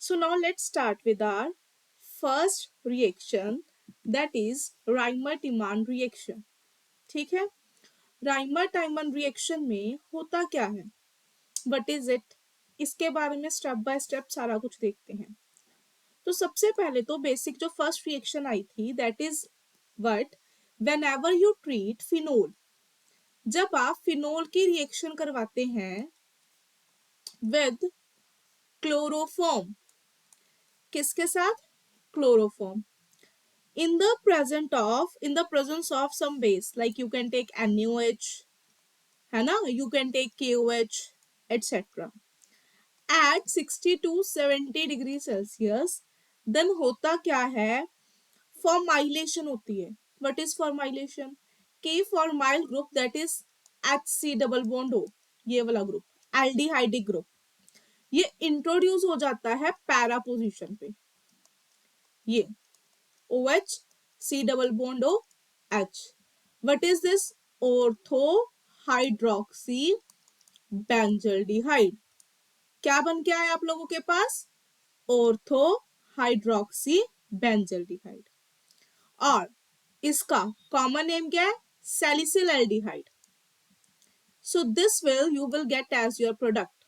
So now let's start with our first reaction, that is Reimer-Tiemann reaction. ठीक है, Reimer-Tiemann reaction में होता क्या है, what is it, इसके बारे में स्टेप बाय स्टेप सारा कुछ देखते हैं. तो सबसे पहले तो बेसिक जो फर्स्ट रिएक्शन आई थी that is what, whenever you treat phenol, जब आप फिनोल की रिएक्शन करवाते हैं विद क्लोरोफॉर्म, किसके साथ, chloroform, in the presence of some base like you can take NaOH, है ना, you can take KOH, etc. at 60 to 70 degree Celsius. Then होता क्या है, फॉर्माइलेशन होती है. व्हाट इज फॉर्माइलेशन, के formyl group that is HC double bond O, ये वाला ग्रुप एल्डिहाइडिक ग्रुप, ये इंट्रोड्यूस हो जाता है पैरा पोजीशन पे. ये OH C double bond O H. What is this, ortho hydroxy benzaldehyde. क्या बन के आया आप लोगों के पास, ऑर्थो हाइड्रोक्सी बेंजल्डिहाइड. और इसका कॉमन नेम क्या है, salicyl aldehyde. So this you will get as your product.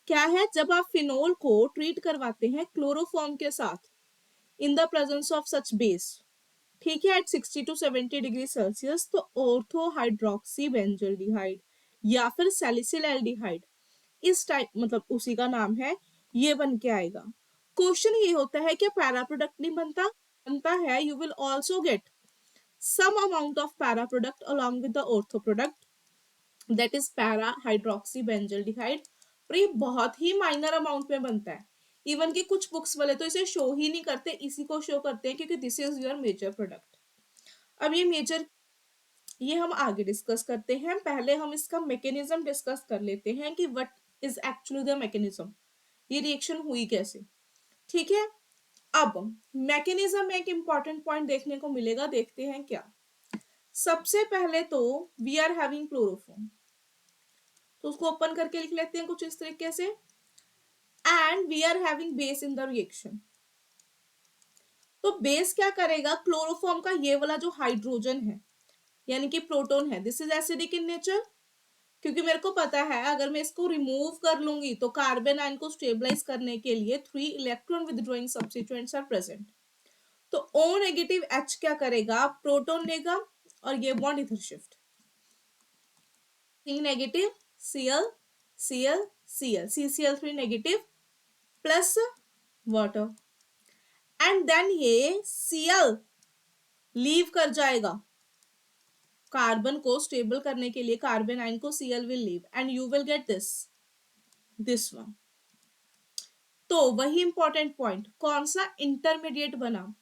क्या है, जब आप फिनोल को ट्रीट करवाते हैं क्लोरोफॉर्म के साथ in the presence of such base, ठीक है, एट 60 to 70 डिग्री सेल्सियस, तो ऑर्थो हाइड्रोक्सी बेंजल्डिहाइड या फिर सैलिसिल एल्डिहाइड, इस टाइप मतलब उसी का नाम है, ये बन के आएगा. क्वेश्चन ये होता है कि पैरा प्रोडक्ट नहीं बनता, बनता है. You will also get some amount of para product along with the ortho product, that is para hydroxybenzyaldehyde. पर ये बहुत ही माइनर अमाउंट में बनता है. इवन कि कुछ बुक्स वाले तो इसे शो ही नहीं करते, इसी को शो करते हैं क्योंकि this is your major product. अब ये मेजर, ये हम आगे डिस्कस करते हैं. पहले हम इसका मैकेनिज्म डिस्कस कर लेते हैं कि what is actually the mechanism, ये रिएक्शन हुई कैसे. ठीक है, अब मैकेनिज्म में एक इंपॉर्टेंट पॉइंट देखने को मिलेगा, देखते हैं क्या. सबसे पहले तो वी आर हैविंग क्लोरोफॉर्म, तो उसको ओपन करके लिख लेते हैं कुछ इस तरीके से. And we are having base in the reaction. तो बेस क्या करेगा, क्लोरोफॉर्म का ये वाला जो हाइड्रोजन है यानी कि प्रोटॉन है, this is acidic in nature. क्योंकि मेरे को पता है अगर मैं इसको रिमूव कर लूंगी तो कार्बन आयन को स्टेबलाइज करने के लिए 3 electron withdrawing substituents are present. तो O नेगेटिव H क्या करेगा, प्रोटॉन लेगा और ये बॉन्ड इधर shift, C negative Cl Cl Cl CCl3 negative plus water, and then ये Cl लीव कर जाएगा कार्बन को स्टेबल करने के लिए, कार्बन आयन को Cl will leave and you will get this one. तो वही इंपॉर्टेंट पॉइंट, कौन सा, इंटरमीडिएट बना.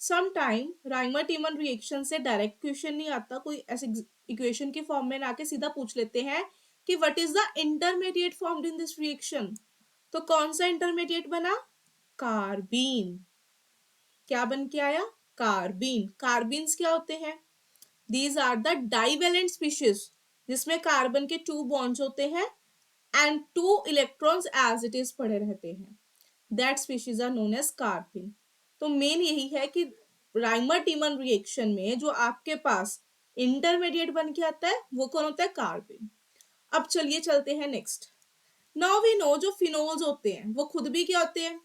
समटाइम राइमर-टीमन रिएक्शन से डायरेक्ट क्वेश्चन नहीं आता, कोई ऐसे इक्वेशन की फॉर्म में आके सीधा पूछ लेते हैं कि what is the intermediate formed in this reaction. तो कौन सा इंटरमीडिएट बना, कार्बीन. क्या बन के आया, कार्बीन. कार्बीन्स क्या होते हैं, these are the divalent species जिसमें कार्बन के 2 बॉन्ड्स होते हैं and 2 electrons as it is पड़े रहते हैं. That species are known as carbene. तो मेन यही है कि राइमर-टीमन रिएक्शन में जो आपके पास इंटरमीडिएट बन के आता है वो कौन होता है, कार्बन. अब चलिए चलते हैं नेक्स्ट. नाउ वी नो जो फिनोल्स होते हैं वो खुद भी क्या होते हैं,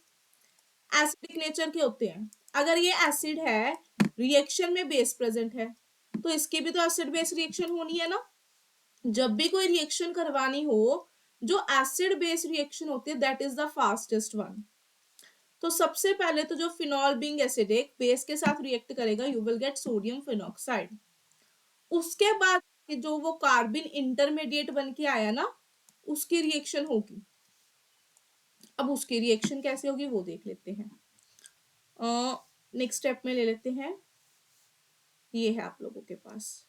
एसिडिक नेचर के होते हैं. अगर ये एसिड है, रिएक्शन में बेस प्रेजेंट है, तो इसकी भी तो एसिड बेस रिएक्शन होनी है ना. जब भी कोई रिएक्शन करवानी हो जो एसिड बेस रिएक्शन होती है that is the fastest one. तो सबसे पहले तो जो फिनॉल बीइंग एसिडिक बेस के साथ रिएक्ट करेगा, you will gate sodium phenoxide. उसके बाद जो वो कार्बन इंटरमीडिएट बन के आया ना, उसकी रिएक्शन होगी. अब उसकी रिएक्शन कैसे होगी वो देख लेते हैं. नेक्स्ट स्टेप में ले लेते हैं, ये है आप लोगों के पास,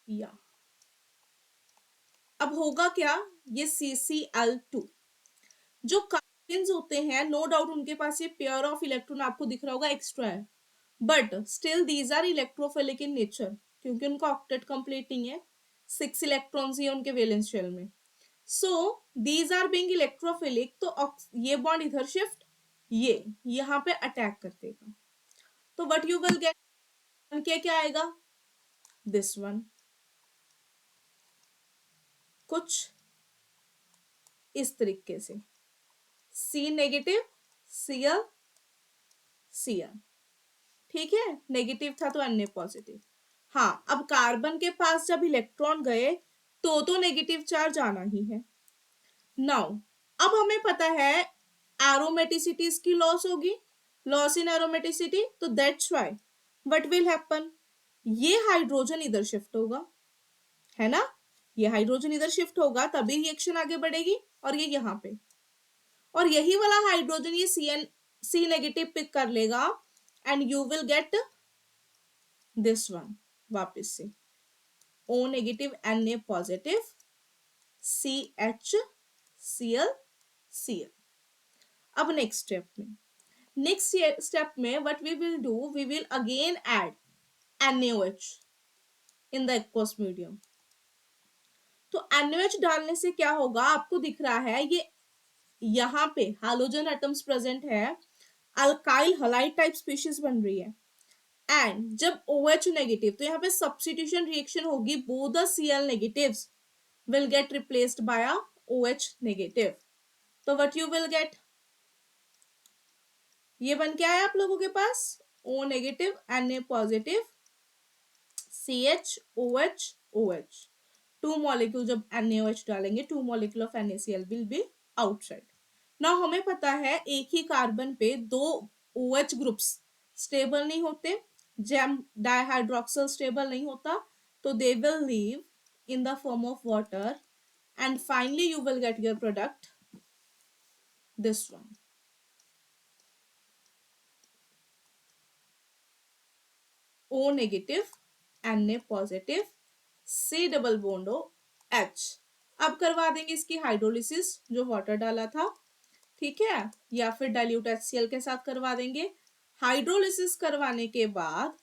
या अब होगा क्या, ये CCl2. जो कार्बन्स होते हैं नो डाउट उनके पास ये पेयर ऑफ इलेक्ट्रॉन आपको दिख रहा होगा एक्स्ट्रा है, but still these are electrophilic in nature क्योंकि उनका ऑक्टेट कंप्लीट नहीं है, 6 इलेक्ट्रॉन्स ही है उनके वैलेंस शेल में. So these are being electrophilic, तो ये बॉन्ड इधर शिफ्ट, ये यहाँ पे अटैक कर देगा, तो व्हाट यू विल गेट, क्या आएगा, दिस वन, कुछ इस तरीके से, सी नेगेटिव, Cl, Cl, ठीक है, नेगेटिव था तो Na पॉजिटिव। हाँ, अब कार्बन के पास जब इलेक्ट्रॉन गए तो नेगेटिव चार्ज आना ही है। नाउ अब हमें पता है एरोमेटिसिटी इसकी लॉस होगी, लॉस इन एरोमेटिसिटी, तो that's why what will happen, ये हाइड्रोजन इधर शिफ्ट होगा, है ना, ये हाइड्रोजन इधर शिफ्ट होगा तभी रिएक्शन आगे बढ़ेगी, और ये यहाँ पे, और यही वाला हाइड्रोजन ये सी नेगेटिव पिक कर लेगा and you will get this one, वापस से O negative Na positive CH Cl Cl। अब नेक्स्ट स्टेप में what we will do, we will again add NaOH in the aqueous medium. तो NaOH डालने से क्या होगा, आपको दिख रहा है ये यहाँ पे हाइड्रोजन एटम्स प्रेजेंट है, अल्काइल हलाइड टाइप स्पीशीज बन रही है, एंड जब OH नेगेटिव, तो यहाँ पे सब्स्टिट्यूशन रिएक्शन होगी, both the Cl negatives will get replaced by a OH negative, तो what you will get, ये बन के आया आप लोगों के पास O negative Na positive CH OH, two molecule जब NaOH डालेंगे, two molecule of NaCl will be outside. ना हमें पता है एक ही कार्बन पे दो OH ग्रुप्स स्टेबल नहीं होते, जैम डाइहाइड्रोक्सिल स्टेबल नहीं होता, तो they will leave in the form of water, and finally you will get your product, this one, O negative Na positive C double bond H। अब करवा देंगे इसकी हाइड्रोलिसिस, जो वाटर डाला था, ठीक है, या फिर डाइल्यूट HCl के साथ करवा देंगे। हाइड्रोलिसिस करवाने के बाद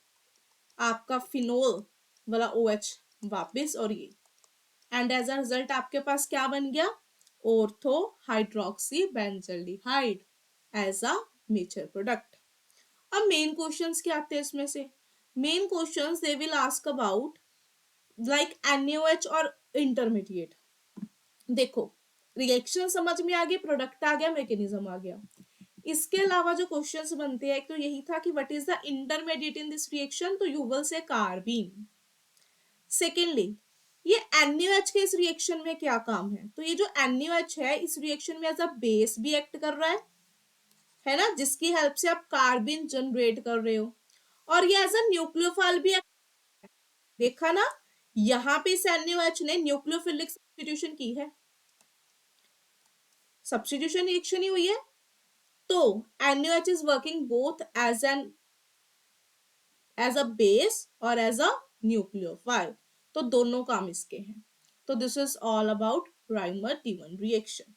आपका फिनोल वाला OH वापस, और ये, एंड एज अ रिजल्ट आपके पास क्या बन गया, ortho hydroxy benzaldehyde as a major product. अब मेन क्वेश्चंस क्या आते हैं इसमें से, main questions they will ask about like NaOH और इंटरमीडिएट। देखो रिएक्शन समझ में आ गई, प्रोडक्ट आ गया, मैकेनिज्म आ गया, इसके अलावा जो क्वेश्चंस बनते हैं, एक तो यही था कि what is the intermediate in this reaction, तो you will say carbene. Secondly ये NaOH के इस रिएक्शन में क्या काम है, तो ये जो NaOH है इस रिएक्शन में एज अ बेस भी एक्ट कर रहा है ना, जिसकी हेल्प से आप कार्बन जनरेट कर रहे हो, और ये एज अ न्यूक्लियोफाइल भी देखा ना, यहाँ पे इस NaOH ने न्यूक्लियोफिलिक सब्स्टिट्यूशन की है, सब्स्टिट्यूशन रिएक्शन ही हुई है, तो NaOH is working both as a base और एज अ न्यूक्लियोफाइल, तो दोनों काम इसके हैं। तो this is all about Reimer Tiemann reaction,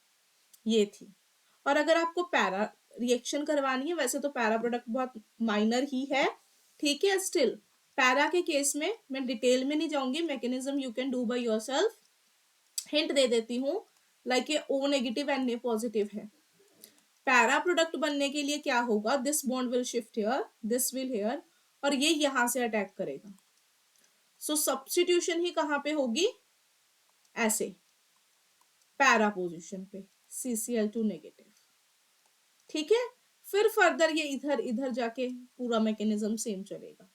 ये थी। और अगर आपको पैरा रिएक्शन करवानी है, वैसे तो पैरा प्रोडक्ट बहुत माइनर ही है, ठीक है, स्टिल पैरा के केस में मैं डिटेल में नहीं जाऊंगी, mechanism you can do by yourself, hint दे देती हूँ, लाइक ये O नेगेटिव Na पॉजिटिव है, पैरा प्रोडक्ट बनने के लिए क्या होगा, this bond will shift here, this will here, और ये यहां से अटैक करेगा, सो सब्स्टिट्यूशन ही कहां पे होगी, ऐसे पैरा पोजीशन पे CCl2 नेगेटिव, ठीक है, फिर फर्दर ये इधर इधर जाके पूरा मैकेनिज्म सेम चलेगा।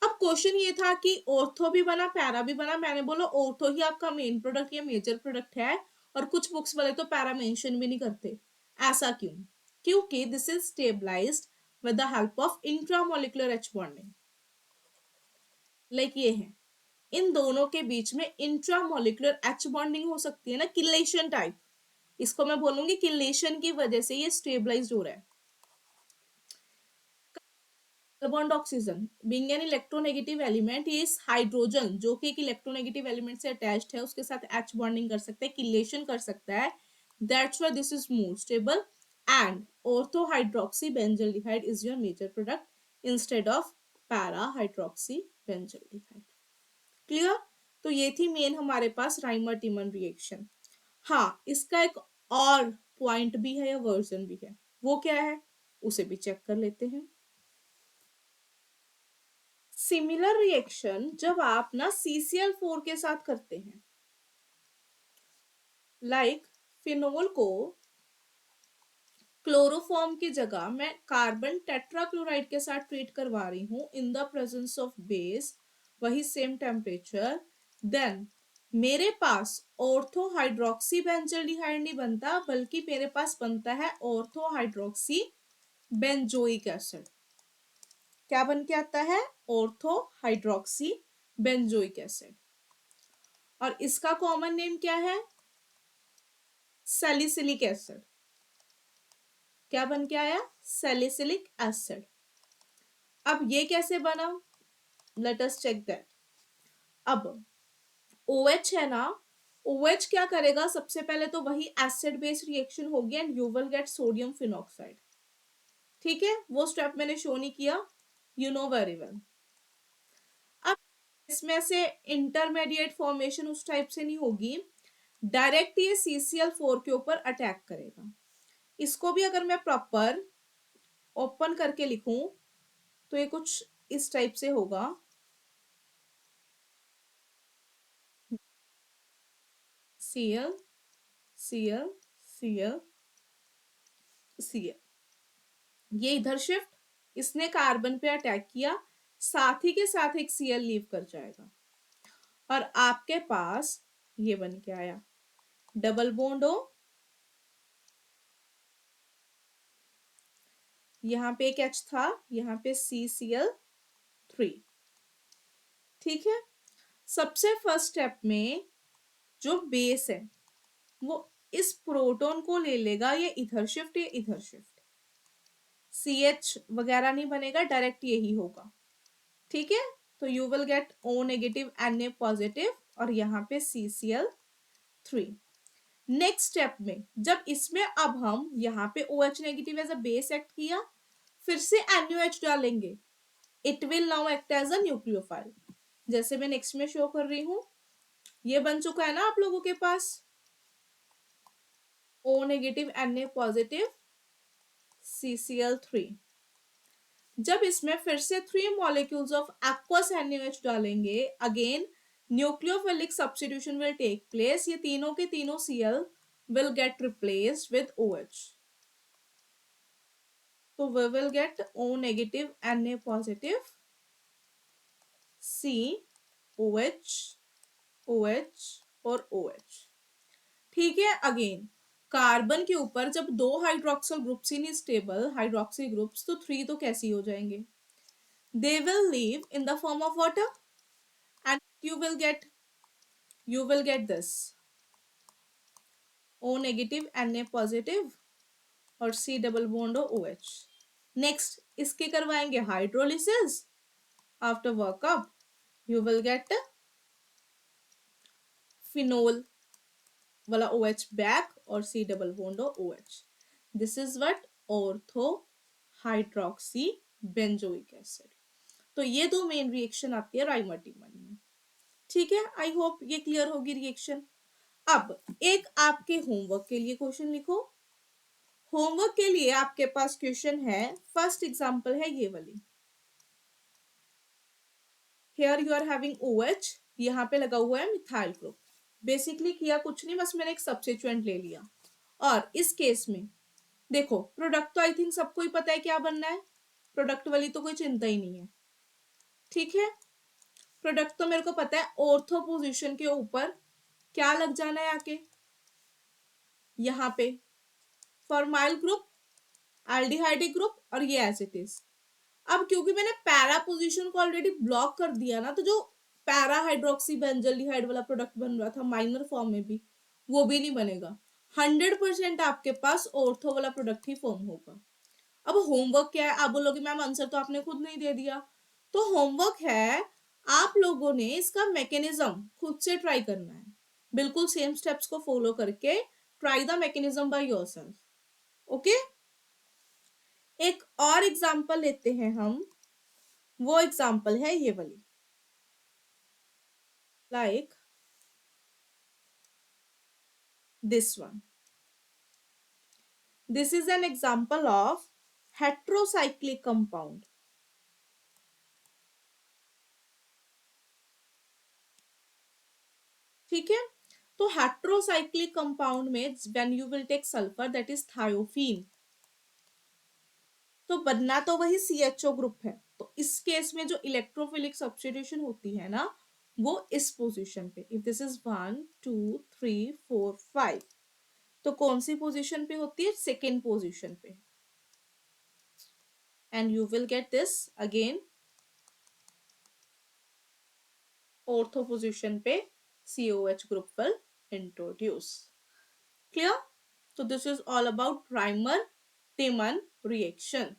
अब क्वेश्चन ये था कि ऑर्थो भी बना पैरा भी बना, मैंने बोला ऑर्थो ही आपका मेन प्रोडक्ट या मेजर प्रोडक्ट है, और कुछ बुक्स वाले तो पैरा मेंशन भी नहीं करते, ऐसा क्यों, क्योंकि this is stabilized with the help of intramolecular H bonding, like ये है, इन दोनों के बीच में इंट्रामोलिकुलर H बॉन्डिंग हो सकती है ना, किलेशन टाइप, इसको मैं बोलूंगी किलेशन की वजह से ये स्टेबलाइज्ड हो रहा है। Bond oxygen being an electronegative element, इस हाइड्रोजन जो कि एक इलेक्ट्रोनेगेटिव एलिमेंट से अटैच्ड है, उसके साथ H बॉन्डिंग कर सकता है, किलेशन कर सकता है, that's why this is more stable, and ortho hydroxy benzaldehyde is your major product instead of para hydroxy benzaldehyde. Clear, तो ये थी मेन हमारे पास राइमर टीमन रिएक्शन। हाँ, इसका एक और पॉइंट भी है या वर्जन भी है, वो क्या है उसे भी चेक कर लेते हैं। सिमिलर रिएक्शन जब आप ना CCl4 के साथ करते हैं, लाइक फिनोल को क्लोरोफॉर्म की जगह मैं कार्बन टेट्राक्लोराइड के साथ ट्रीट करवा रही हूँ इन द प्रेजेंस ऑफ बेस, वही सेम टेम्परेचर, देन मेरे पास ऑर्थो हाइड्रोक्सी बेंजल्डिहाइड नहीं बनता, बल्कि मेरे पास बनता है ऑर्थो हाइड्रोक्सी बेंजोइक एसिड। क्या बन के आता है? Ortho hydroxy benzoic acid. और इसका कॉमन नेम क्या है? Salicylic acid. क्या बन के आया? Salicylic acid. अब ये कैसे बना? Let us check that. अब OH है ना, OH क्या करेगा? सबसे पहले तो वही एसिड बेस रिएक्शन होगी and you will gate sodium phenoxide. ठीक है, वो स्टेप मैंने शो नहीं किया, यू नो वेरी वेल। अब इसमें से इंटरमीडिएट फॉर्मेशन उस टाइप से नहीं होगी, डायरेक्ट ये CCl4 के ऊपर अटैक करेगा। इसको भी अगर मैं प्रॉपर ओपन करके लिखूं तो ये कुछ इस टाइप से होगा। Cl Cl Cl Cl, ये इधर शिफ्ट, इसने कार्बन पे अटैक किया, साथ ही के साथ एक Cl लीव कर जाएगा और आपके पास ये बन के आया डबल बॉन्ड O, यहाँ पे एक H था, यहाँ पे CCl3। ठीक है, सबसे फर्स्ट स्टेप में जो बेस है वो इस प्रोटॉन को ले लेगा, ये इधर शिफ्ट, ये इधर शिफ्ट, CH वगैरह नहीं बनेगा, डायरेक्ट यही होगा। ठीक है, तो you will gate O negative Na positive और यहाँ पे CCl3। नेक्स्ट स्टेप में जब इसमें अब हम यहाँ पे OH negative as a base act किया, फिर से NaOH डालेंगे, it will now act as a nucleophile, जैसे मैं नेक्स्ट में शो कर रही हूं। ये बन चुका है ना आप लोगों के पास, O negative Na positive CCl3। जब इसमें फिर से 3 मॉलिक्यूल्स ऑफ एक्वस NaOH डालेंगे, again nucleophilic substitution will take place, ये तीनों के तीनों Cl will get replaced with OH, तो we will get O negative Na positive C OH OH और OH। ठीक है, अगेन कार्बन के ऊपर जब दो हाइड्रोक्सिल ग्रुप्स ही नहीं स्टेबल, हाइड्रोक्सी ग्रुप्स, तो 3 तो कैसे हो जाएंगे? They will leave in the form of water and you will get this O negative Na positive और C double bond OH। Next इसके करवाएंगे hydrolysis, after workup you will gate phenol वाला OH back और C double bond OH। This is what ortho hydroxy benzoic acid. तो ये दो main reaction आती है राइमर्टिमन में। ठीक है, आई होप ये क्लियर होगी रिएक्शन। अब एक आपके होमवर्क के लिए क्वेश्चन लिखो। होमवर्क के लिए आपके पास क्वेश्चन है, फर्स्ट एग्जांपल है ये वाली, here you are having OH, यहाँ पे लगा हुआ है मिथाइल ग्रुप। बेसिकली किया कुछ नहीं, बस मैंने एक सब्स्टिट्यूएंट ले लिया। और इस केस में देखो प्रोडक्ट तो आई थिंक सबको ही पता है क्या बनना है, प्रोडक्ट वाली तो कोई चिंता ही नहीं है। ठीक है, प्रोडक्ट तो मेरे को पता है, ऑर्थो पोजीशन के ऊपर क्या लग जाना है आके, यहाँ पे फॉर्माइल ग्रुप, एल्डिहाइडिक ग्रुप और ये एज इट इज। अब क्योंकि मैंने पैरा पोजीशन को ऑलरेडी ब्लॉक कर दिया ना, तो जो पैरा हाइड्रोक्सी बेंजल्डिहाइड वाला प्रोडक्ट बन रहा था माइनर फॉर्म में भी, वो भी नहीं बनेगा। 100% आपके पास ऑर्थो वाला प्रोडक्ट ही फॉर्म होगा। अब होमवर्क क्या है? आप बोलोगे मैम आंसर तो आपने खुद नहीं दे दिया, तो होमवर्क है आप लोगों ने इसका मैकेनिज्म खुद से ट्राई करना है, बिल्कुल सेम स्टेप्स को फॉलो करके try the mechanism by yourself. Okay, एक और एग्जांपल लेते हैं हम, वो एग्जांपल है ये वाली, like this one. This is an example of heterocyclic compound. ठीक है, तो हेट्रोसाइक्लिक कंपाउंड में when you will take sulphur that is thiophene, तो बनना तो वही CHO ग्रुप है। तो इस केस में जो इलेक्ट्रोफिलिक सब्स्टिट्यूशन होती है ना, वो इस पोजीशन पे, इफ दिस इज 1 2 3 4 5, तो कौन सी पोजीशन पे होती है? सेकेंड पोजीशन पे। And you will get this again ortho position पे COH group will introduce. Clear? So this is all about Reimer-Tiemann reaction.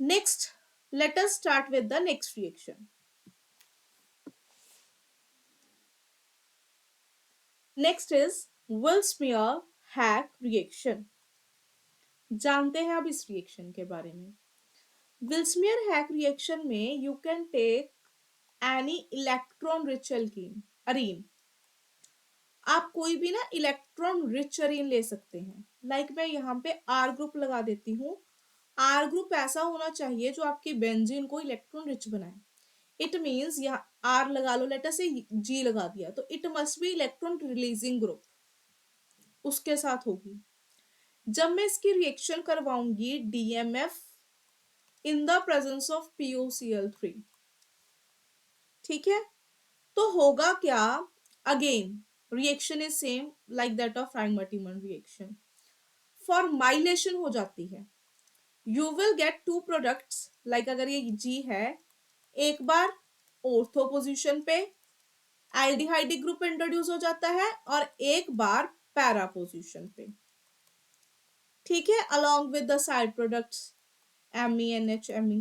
Next, let us start with the next reaction. Next is Willsmeyer-Hack reaction. जानते हैं अब इस reaction के बारे में। Willsmeyer-Hack reaction में you can take any electron rich arene. आप कोई भी ना इलेक्ट्रॉन रिच अरीन ले सकते हैं। लाइक मैं यहाँ पे R ग्रुप लगा देती हूँ। R ग्रुप ऐसा होना चाहिए जो आपकी बेंजीन को इलेक्ट्रॉन रिच बनाए। इट मीन्स यहाँ R लगा लो, लेटर से G लगा दिया, तो it must be electron releasing group, उसके साथ होगी। जब मैं इसकी रिएक्शन करवाऊंगी DMF in the presence of POCl3, ठीक है, तो होगा क्या? Again reaction is same like that of Reimer-Tiemann reaction. Formylation हो जाती है। You will get two products, like अगर ये G है, एक बार ऑर्थो पोजीशन पे एल्डिहाइडिक ग्रुप इंट्रोड्यूस हो जाता है और एक बार पैरा पोजीशन पे, ठीक है, along with the side products MENH ME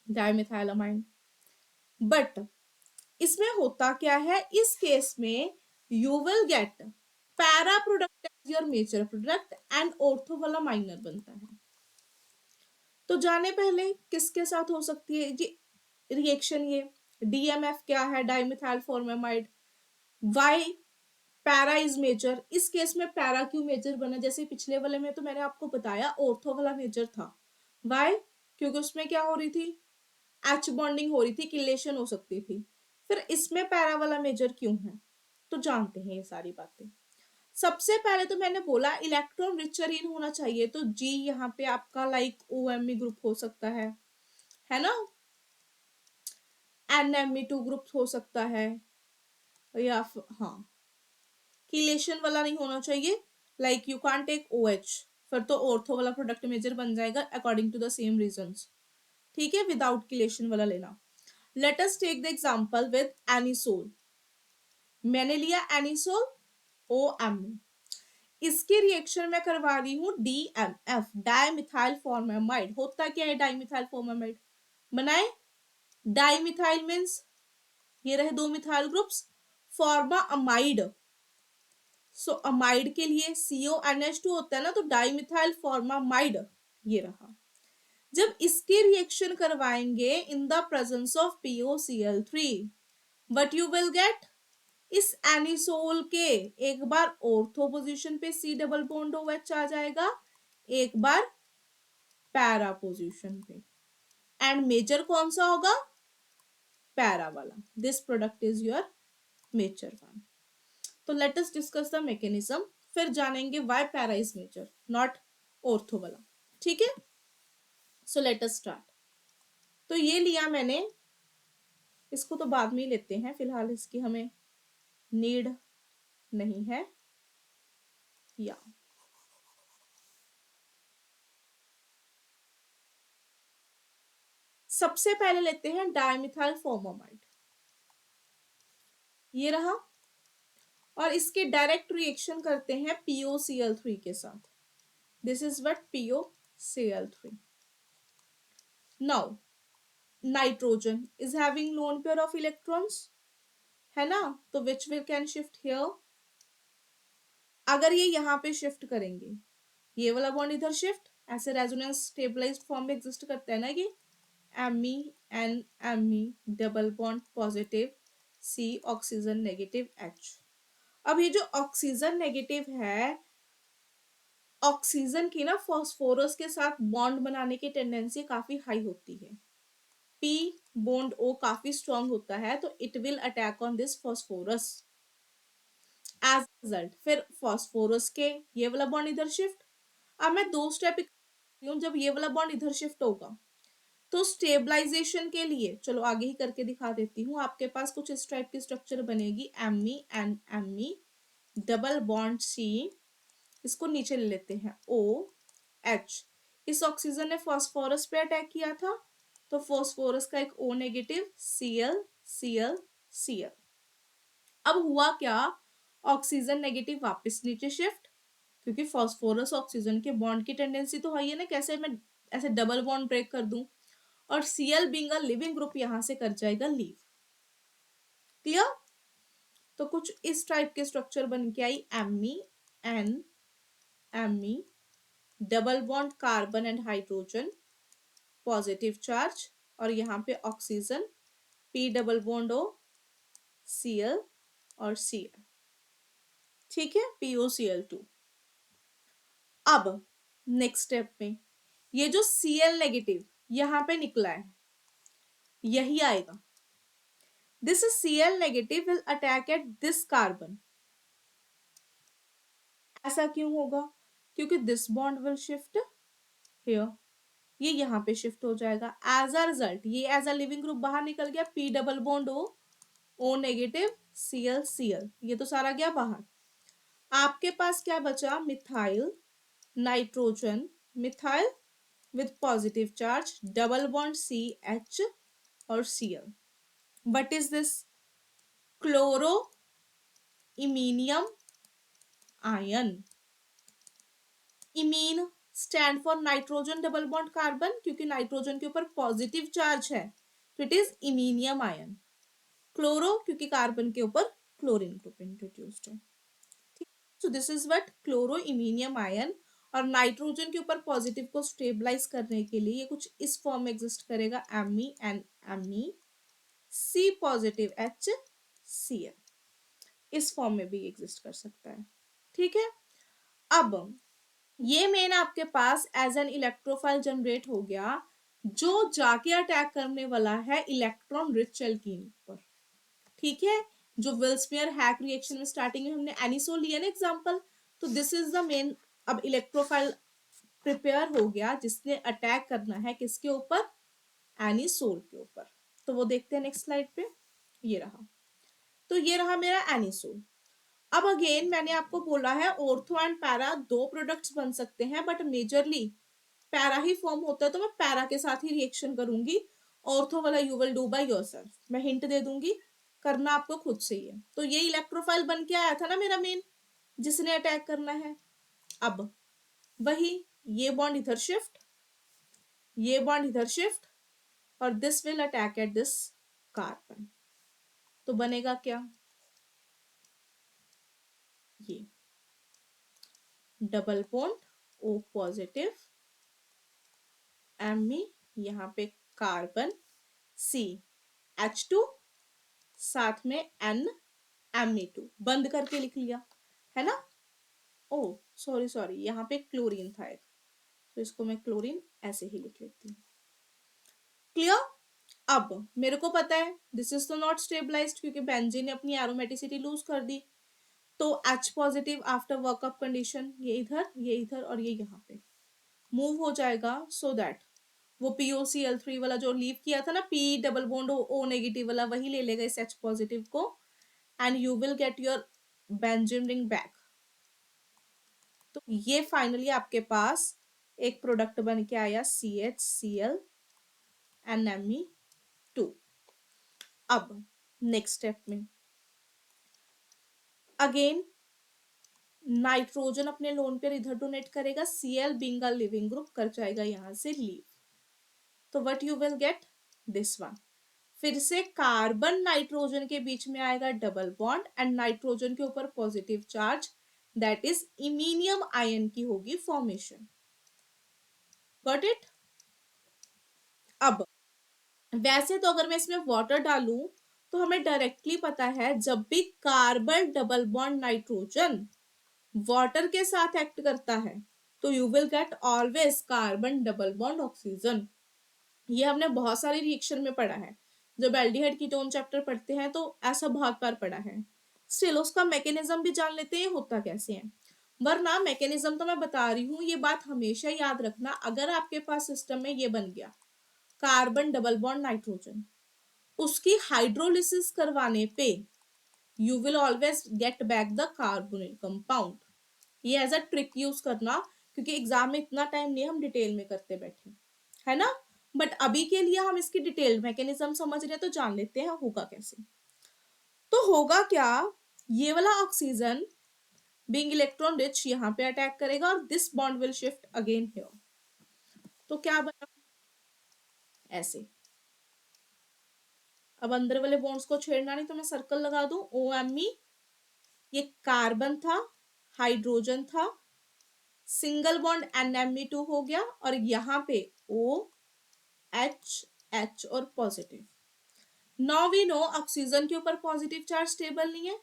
dimethylamine. But इसमें होता क्या है? इस केस में you will get para product as your major product and ortho वाला माइनर बनता है। तो जाने पहले किसके साथ हो सकती है जी रिएक्शन? ये DMF क्या है? Dimethyl formamide. Why para is major? इस केस में पैरा क्यों मेजर बना? जैसे पिछले वाले में तो मैंने आपको बताया ऑर्थो वाला मेजर था। वाई? क्योंकि उसमें क्या हो रही थी? H बॉन्डिंग हो रही थी, किलेशन हो सकती थी। फिर इसमें पैरा वाला मेजर क्यों है? तो जानते हैं ये सारी बातें। सबसे पहले तो मैंने बोला इलेक्ट्रॉन रिच अरीन होना चाहिए, तो G यहाँ पे आपका लाइक OMe ग्रुप हो सकता है ना, NMe2 ग्रुप हो सकता है, या हाँ कीलेशन वाला नहीं होना चाहिए, like you can't take OH, फिर तो ऑर्थो वाला प्रोडक्ट मेजर बन जाएगा according to the same reasons, ठीक है, विदाउट कीलेशन वाला लेना। Let us take the example with anisole. मैंने लिया एनिसोल OMe, इसकी रिएक्शन में करवा रही हूँ DMF डाइमिथाइल फॉर्मेमाइड। होता क्या है डाइमिथाइल फॉर्मेमाइड? बनाए डाइमिथाइल मीन्स ये रहे दो मिथाइल ग्रुप्स, फॉर्मा अमाइड। सो अमाइड के लिए CONH2 होता है ना, तो डाइमिथाइल फॉर्मामाइड ये रहा। जब इसकी रिएक्शन करवाएंगे in the presence of POCl3, what you will get? इस एनिसोल के एक बार ऑर्थो पोजीशन पे C डबल बॉन्ड OH आ जाएगा, एक बार पैरा पोजीशन पे, एंड मेजर कौन सा होगा? पैरा वाला। This product is your major one. तो let us discuss the mechanism, फिर जानेंगे why para is major not ortho वाला, ठीक है। So let us start. तो ये लिया मैंने, इसको तो बाद में ही लेते हैं, फिलहाल इसकी हमें नीड नहीं है। या सबसे पहले लेते हैं डाइमिथाइल फॉर्मामाइड, ये रहा, और इसके डायरेक्ट रिएक्शन करते हैं POCl3 के साथ। This is what POCl3। Now nitrogen is having lone pair of electrons, है ना, तो which will can shift here? अगर ये यहाँ पे शिफ्ट करेंगे, ये वाला बॉन्ड इधर शिफ्ट, ऐसे रेजोनेंस स्टेबलाइज्ड फॉर्म में एग्जिस्ट करता है ना, ये Me double bond positive C oxygen negative H। अब ये जो ऑक्सीजन नेगेटिव है, ऑक्सीजन की ना फॉस्फोरस के साथ बॉन्ड बनाने की टेंडेंसी काफी हाई होती है। पी बॉन्ड ओ काफी स्ट्रांग होता है, तो it will attack on this phosphorus. As result फिर फॉस्फोरस के ये वाला बॉन्ड इधर शिफ्ट। अब मैं दो स्टेप हूँ, जब ये वाला बॉन्ड इधर शिफ्ट होगा तो स्टेबलाइजेशन के लिए चलो आगे ही करके दिखा देती हूँ। आपके पास कुछ इस टाइप की स्ट्रक्चर बनेगी, Me and Me, double bond C, इसको नीचे ले लेते हैं ओ एच। इस ऑक्सीजन ने फॉस्फोरस पे अटैक किया था, तो फॉस्फोरस का एक O negative, CL CL CL. अब हुआ क्या, ऑक्सीजन नेगेटिव वापस नीचे शिफ्ट, क्योंकि फॉस्फोरस ऑक्सीजन के बॉन्ड की टेंडेंसी तो है ना, कैसे मैं ऐसे डबल बॉन्ड ब्रेक कर दूं। और CL being a leaving group यहां से कर जाएगा लीव। क्लियर। तो कुछ इस टाइप के स्ट्रक्चर बन के आई, एमी एन एमी, double bond carbon and hydrogen, positive charge, और यहाँ पे oxygen, P double bond O, C L और सीएल। ठीक है, POCl2। अब नेक्स्ट स्टेप में ये जो Cl नेगेटिव यहां पे निकला है, यही आएगा। This Cl negative will attack at this carbon. ऐसा क्यों होगा, क्योंकि this bond will shift here, ये यहाँ पे शिफ्ट हो जाएगा। एज अ रिजल्ट ये एज अ लिविंग ग्रुप बाहर निकल गया, P double bond O, O negative, Cl Cl, ये तो सारा गया बाहर। आपके पास क्या बचा, methyl nitrogen, methyl with positive charge, double bond CH और Cl. What is this? Chloroiminium ion. Imine stand for nitrogen double bond carbon, क्योंकि नाइट्रोजन के ऊपर पॉजिटिव चार्ज है, तो it is iminium ion. Chloro क्योंकि कार्बन के ऊपर chlorine group introduced है। So this is what chloroiminium ion. और नाइट्रोजन के ऊपर पॉजिटिव को स्टेबलाइज करने के लिए ये कुछ इस फॉर्म में एग्जिस्ट करेगा, Me and Me, C positive H Cl, इस फॉर्म में भी एग्जिस्ट कर सकता है। ठीक है। अब ये मेन आपके पास एज एन इलेक्ट्रोफाइल जनरेट हो गया, जो जाके अटैक करने वाला है इलेक्ट्रॉन रिच एल्कीन पर। ठीक है, जो विल्समेयर हैक रिएक्शन में स्टार्टिंग में हमने एनिसोल लिया ना एग्जांपल, तो दिस इज द मेन। अब इलेक्ट्रोफाइल प्रिपेयर हो गया जिसने अटैक करना है किसके ऊपर, एनिसोल के ऊपर। तो वो देखते हैं नेक्स्ट स्लाइड पे, ये रहा। तो ये रहा मेरा एनिसोल। अब अगेन मैंने आपको बोला है ऑर्थो एंड पैरा दो प्रोडक्ट्स बन सकते हैं, but majorly para he form होता है, तो मैं पैरा के साथ ही रिएक्शन करूंगी। ऑर्थो वाला you will do by yourself, मैं हिंट दे दूंगी, करना आपको खुद से ही है। तो ये इलेक्ट्रोफाइल बन के आया था ना मेरा मेन, जिसने अटैक करना है। अब वही, ये बॉन्ड इधर शिफ्ट, ये बॉन्ड इधर शिफ्ट, और this will attack at this carbon. तो बनेगा क्या, ये double bond O positive, Me, यहाँ पे कार्बन, सी H2, साथ में N Me2, बंद करके लिख लिया है ना। ओ सॉरी सॉरी, यहाँ पे क्लोरीन था एक, तो इसको मैं क्लोरीन ऐसे ही लिख लेती हूँ। क्लियर। अब मेरे को पता है दिस इज तो नॉट स्टेबलाइज्ड, क्योंकि बेंजीन ने अपनी एरोमेटिसिटी लूज कर दी। तो H positive after workup condition ये इधर और ये यहाँ पे मूव हो जाएगा, सो दैट वो POCl3 वाला जो लीव किया था ना, P double bond O negative वाला, वही ले लेगा इस H पॉजिटिव को, and you will get your benzene ring back. तो ये फाइनली आपके पास एक प्रोडक्ट बन के आया, CHCl NMe2। अब नेक्स्ट स्टेप में अगेन नाइट्रोजन अपने लोन पेयर इधर डोनेट करेगा, Cl being a leaving group कर जाएगा यहां से लीव। तो what you will get, this one. फिर से कार्बन नाइट्रोजन के बीच में आएगा डबल बॉन्ड, एंड नाइट्रोजन के ऊपर positive charge, that is iminium ion की होगी फॉर्मेशन। Got it. अब वैसे तो अगर मैं इसमें वाटर डालूं तो हमें डायरेक्टली पता है जब भी carbon double bond nitrogen water के साथ एक्ट करता है तो you will gate always carbon double bond oxygen. ये हमने बहुत सारी रिएक्शन में पढ़ा है, जब एल्डिहाइड कीटोन चैप्टर पढ़ते हैं तो ऐसा बहुत बार पढ़ा है। स्टिल उसका मैकेनिज्म भी जान लेते हैं होता कैसे है, वरना मैकेनिज्म तो मैं बता रही हूँ, ये बात हमेशा याद रखना। अगर आपके पास सिस्टम में ये बन गया कार्बन डबल बॉन्ड नाइट्रोजन, उसकी हाइड्रोलिसिस करवाने पे you will always get back the carbonyl compound. ये एज अ ट्रिक यूज करना, क्योंकि एग्जाम में इतना टाइम नहीं हम डिटेल में करते बैठे, है ना। बट अभी के लिए हम इसकी डिटेल मैकेनिज्म समझ रहे हैं तो जान लेते हैं होगा कैसे। तो होगा क्या, ये वाला ऑक्सीजन बीइंग इलेक्ट्रॉन रिच यहाँ पे अटैक करेगा और this bond will shift again here. तो क्या बना ऐसे, अब अंदर वाले बॉन्ड्स को छेड़ना नहीं तो मैं सर्कल लगा दूं OMe, ये कार्बन था, हाइड्रोजन था, सिंगल बॉन्ड NMe2 हो गया और यहाँ पे OH और positive. Now we know oxygen के ऊपर पॉजिटिव चार्ज स्टेबल नहीं है,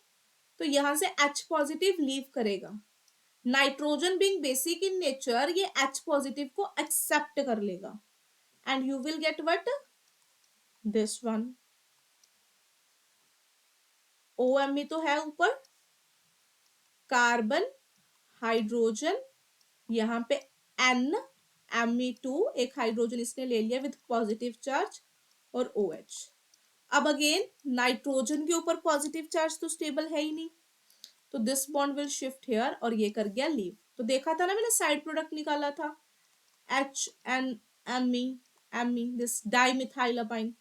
तो यहां से H पॉजिटिव लीव करेगा। Nitrogen being basic in nature ये H पॉजिटिव को एक्सेप्ट कर लेगा and you will get what, this one. OMe तो है ऊपर, कार्बन, हाइड्रोजन, यहाँ पे NMe2 एक हाइड्रोजन इसने ले लिया विद पॉजिटिव चार्ज और OH। अब अगेन नाइट्रोजन के ऊपर पॉजिटिव चार्ज तो स्टेबल है ही नहीं, तो this bond will shift here और ये कर गया लीव। तो देखा था ना मैंने साइड प्रोडक्ट निकाला था HNMe दिस डाइमिथाइलामाइन,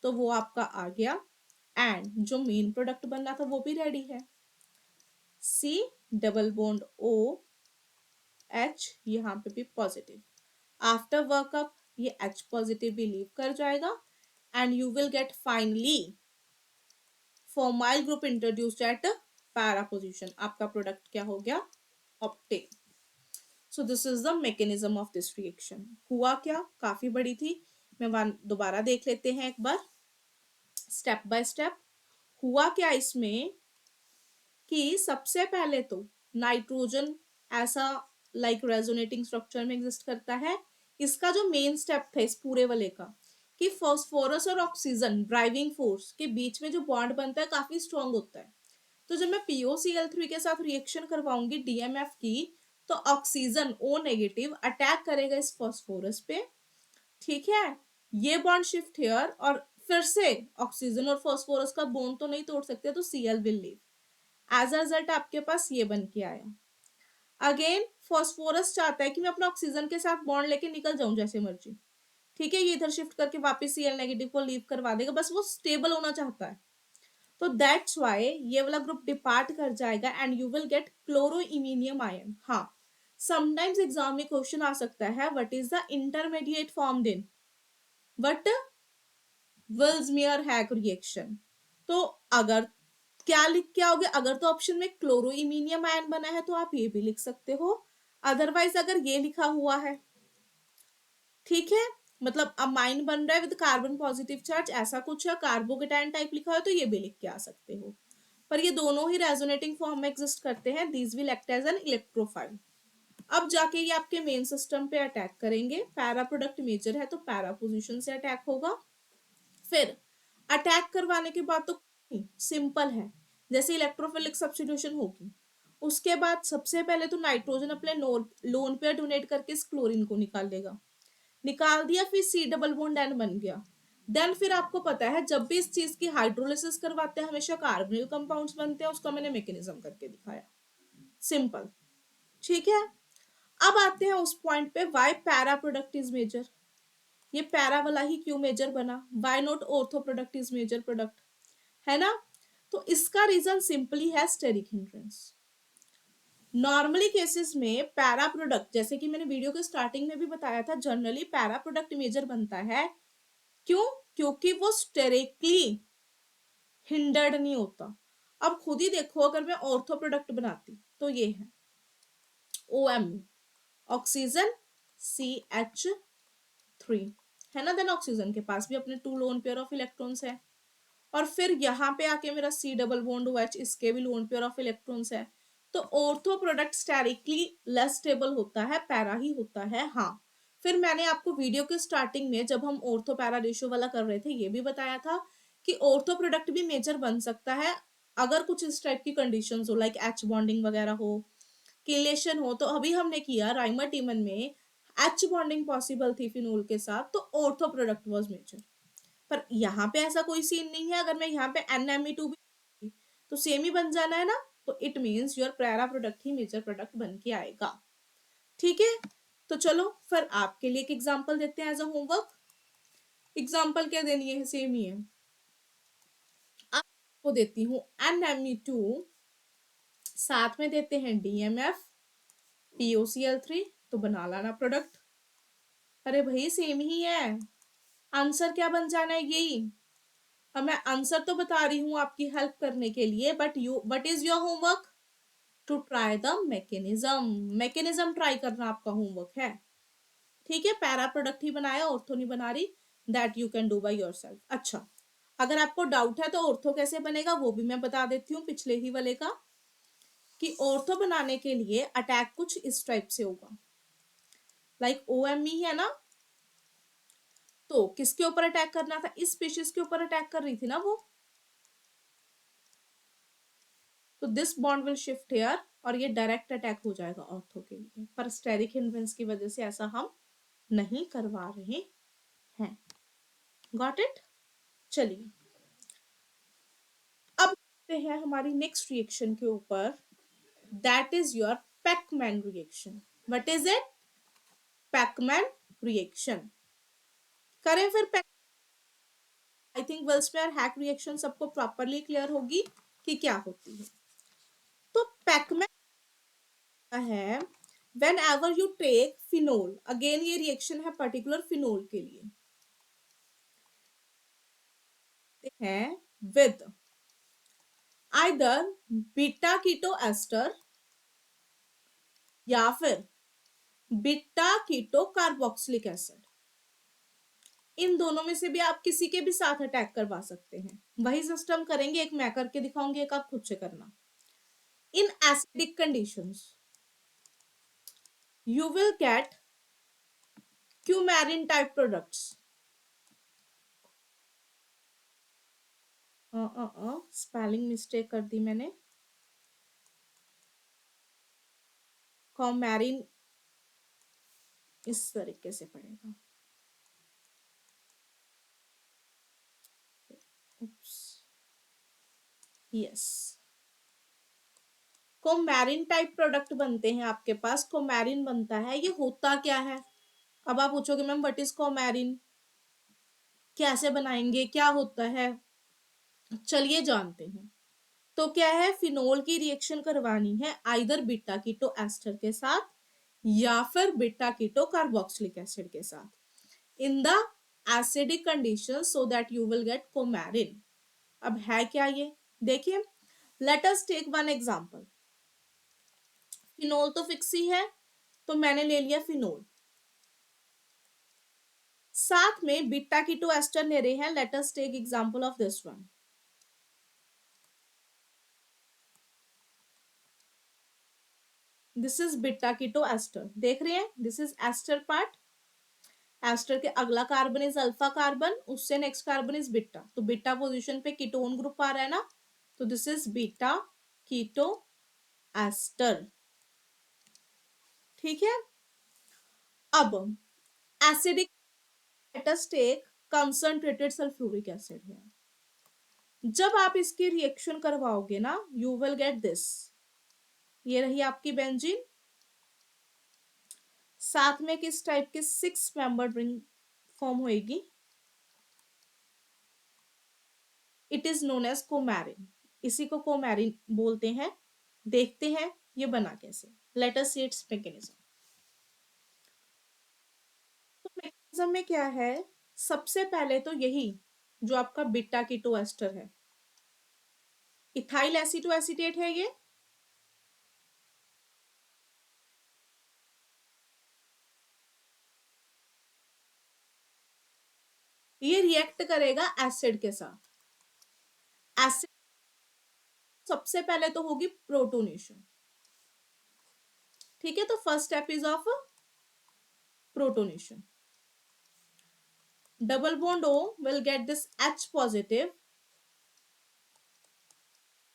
तो वो आपका आ गया एंड जो मेन प्रोडक्ट बनना था वो भी रेडी है। C डबल बॉन्ड OH यहाँ पे भी पॉजिटिव, आफ्टर वर्कअप ये H पॉजिटिव भी लीव कर जाएगा and you will get finally formyl group introduced at para position. आपका प्रोडक्ट क्या हो गया, obtain. So this is the mechanism of this reaction. हुआ क्या, काफी बड़ी थी, मैं दोबारा देख लेते हैं एक बार स्टेप बाय स्टेप। हुआ क्या इसमें कि सबसे पहले तो नाइट्रोजन ऐसा लाइक रेजोनेटिंग स्ट्रक्चर में एग्जिस्ट करता है। इसका जो मेन स्टेप था इस पूरे वाले का कि फास्फोरस और ऑक्सीजन ड्राइविंग फोर्स के बीच में जो बॉन्ड बनता है काफी स्ट्रॉन्ग होता है। तो जब मैं POCl3 के साथ रिएक्शन करवाऊंगी DMF की, तो ऑक्सीजन O- अटैक करेगा इस फास्फोरस पे, ठीक है। ये बॉन्ड शिफ्ट हियर और फिर से ऑक्सीजन और फास्फोरस का बॉन्ड तो नहीं तोड़ सकते, तो Cl will leave. As a result आपके पास ये बन के आया। अगेन फास्फोरस चाहता है कि मैं अपना ऑक्सीजन के साथ बॉन्ड लेके निकल जाऊं जैसे मर्जी, ठीक है। ये इधर शिफ्ट करके वापस Cl- को लीव करवा देगा, बस वो स्टेबल होना चाहता है। तो दैट्स वाई ये वाला ग्रुप डिपार्ट कर जाएगा and you will get chloroiminium ion. हाँ, समटाइम्स एग्जाम में क्वेश्चन आ सकता है what is the intermediate form then what Vilsmeier Haack reaction. तो अगर क्या लिख के आओगे, अगर तो ऑप्शन में क्लोरोइमीनियम आयन बना है तो आप ये भी लिख सकते हो, अदरवाइज अगर ये लिखा हुआ है, ठीक है, मतलब अमाइन बन रहा है विद कार्बन पॉजिटिव चार्ज ऐसा कुछ है, कार्बोकेटायन टाइप लिखा है तो ये भी लिख के आ सकते हो। पर ये दोनों ही रेजोनेटिंग फॉर्म में एग्जिस्ट करते हैं, these will act as an electrophile. अब जाके ये आपके मेन सिस्टम पे अटैक करेंगे, पैरा प्रोडक्ट मेजर है तो पैरा पोजीशन से अटैक होगा। फिर अटैक करवाने के बाद तो सिंपल है, जैसे इलेक्ट्रोफिलिक सब्स्टिट्यूशन होगी उसके बाद सबसे पहले तो नाइट्रोजन अपने लोन पेयर डोनेट करके इस क्लोरीन को निकाल लेगा, निकाल दिया, फिर C डबल बॉन्ड N बन गया। देन फिर आपको पता है जब भी इस चीज की हाइड्रोलिसिस करवाते हैं हमेशा कार्बोनिल कंपाउंड्स बनते हैं, उसका मैंने मैकेनिज्म करके दिखाया, सिंपल, ठीक है। अब आते हैं उस पॉइंट पे why para product is major. ये पैरा वाला ही क्यों मेजर बना, why not ortho product is major product, है ना। तो इसका रीजन सिंपली है स्टेरिक हिंड्रेंस। नॉर्मली केसेस में पैरा प्रोडक्ट, जैसे कि मैंने वीडियो के स्टार्टिंग में भी बताया था, जनरली पैरा प्रोडक्ट मेजर बनता है, क्यों, क्योंकि वो स्टेरिकली हिंडर्ड नहीं होता। अब खुद ही देखो अगर मैं ऑर्थो प्रोडक्ट बनाती तो ये है OMe, ऑक्सीजन CH3, है ना। देन ऑक्सीजन के पास भी अपने 2 लोन पेयर ऑफ इलेक्ट्रॉन्स है, और फिर यहाँ पे आके मेरा C डबल बॉन्ड OH, इसके भी लोन पेयर ऑफ इलेक्ट्रॉन्स है। तो ortho product sterically less stable होता है, पैरा ही होता है। हाँ, फिर मैंने आपको वीडियो के स्टार्टिंग में जब हम ऑर्थो पैरा रेशियो वाला कर रहे थे ये भी बताया था कि ऑर्थो प्रोडक्ट भी मेजर बन सकता है अगर कुछ इस टाइप की कंडीशंस हो, लाइक H बॉन्डिंग वगैरह हो, किलेशन हो। तो अभी हमने किया राइमाटीमन में H बॉन्डिंग पॉसिबल थी फिनोल के साथ, तो ऑर्थो प्रोडक्ट वाज मेजर। पर यहाँ पे ऐसा कोई सीन नहीं है। अगर मैं यहाँ पे NMe2 भी तो सेम ही बन जाना है ना, तो it means your para product ही मेजर प्रोडक्ट बन के आएगा। ठीक है, तो चलो फिर आपके लिए एक एग्जांपल देते हैं एज अ होमवर्क। एग्जांपल क्या देनी है, सेम ही है। आपको देती हूँ NMe2, साथ में देते हैं DMF POCl3, तो बना लाना प्रोडक्ट। अरे भाई सेम ही है, आंसर क्या बन जाना है यही। अब मैं आंसर तो बता रही हूँ आपकी हेल्प करने के लिए, but is your homework to try the mechanism try करना आपका होमवर्क है। ठीक है, पैरा प्रोडक्ट ही बनाया, ऑर्थो नहीं बना रही, that you can do by yourself. अच्छा, अगर आपको डाउट है तो ऑर्थो कैसे बनेगा वो भी मैं बता देती हूँ पिछले ही वाले का, कि ऑर्थो बनाने के लिए अटैक कुछ इस टाइप से होगा, लाइक OMe है ना, तो किसके ऊपर अटैक करना था, इस स्पीशीज के ऊपर अटैक कर रही थी ना वो, तो this bond will shift here और ये डायरेक्ट अटैक हो जाएगा ऑर्थो के लिए। पर स्टेरिक हिंड्रेंस की वजह से ऐसा हम नहीं करवा रहे हैं। Got it. चलिए अब आते हैं हमारी नेक्स्ट रिएक्शन के ऊपर, that is your Pechmann reaction. What is it? Pechmann reaction. करें फिर I think Vilsmeier Haack reaction सबको प्रॉपरली क्लियर होगी कि क्या होती है। तो पैकमैन है whenever you take phenol, again ये रिएक्शन है पर्टिकुलर फिनोल के लिए, है with either beta keto ester या फिर बीटा कीटो कार्बोक्सिलिक एसिड। इन दोनों में से भी आप किसी के भी साथ अटैक करवा सकते हैं। वही सिस्टम करेंगे, एक मैं करके दिखाऊंगी, एक आप खुद से करना। In acidic conditions you will get coumarin type products. Spelling mistake कर दी मैंने, कॉमैरिन इस तरीके से पड़ेगा। यस, कोमैरिन टाइप प्रोडक्ट बनते हैं आपके पास, कोमैरिन बनता है। ये होता क्या है? अब आप पूछोगे मैम व्हाट इज कोमैरिन, कैसे बनाएंगे, क्या होता है? चलिए जानते हैं। तो क्या है, फिनोल की रिएक्शन करवानी है आइदर बीटा कीटो एस्टर के साथ या फिर बीटा कीटो कार्बोक्सिलिक एसिड के साथ in the acidic condition, so that you will get coumarin. अब है क्या ये, देखिए, let us take one example. Phenol तो फिक्स ही है, तो मैंने ले लिया फिनोल, साथ में बीटा कीटो एस्टर ले रहे हैं। Let us take example of this one. This is beta keto ester, देख रहे हैं, this is ester part. Ester के अगला कार्बन इज अल्फा कार्बन, उससे नेक्स्ट कार्बन इज बीटा, तो बीटा पोजीशन पे कीटोन ग्रुप आ रहा है ना, तो this is beta keto ester. ठीक है, अब acidic, let us take concentrated sulphuric acid है। जब आप इसकी रिएक्शन करवाओगे ना, यू विल गेट दिस, ये रही आपकी बेंजीन, साथ में किस टाइप के 6 मेंबर्ड रिंग फॉर्म होएगी, इट इज नोन एज कोमैरिन, इसी को कोमैरिन बोलते हैं। देखते हैं ये बना कैसे, लेट अस सी इट्स मैकेनिज्म। तो मैकेनिज्म में क्या है, सबसे पहले तो यही जो आपका बीटा कीटो एस्टर है, इथाइल एसिटो एसीटेट है ये रिएक्ट करेगा एसिड के साथ, एसिड सबसे पहले तो होगी प्रोटोनेशन, ठीक है। तो first step is of protonation. Double bond O will get this H positive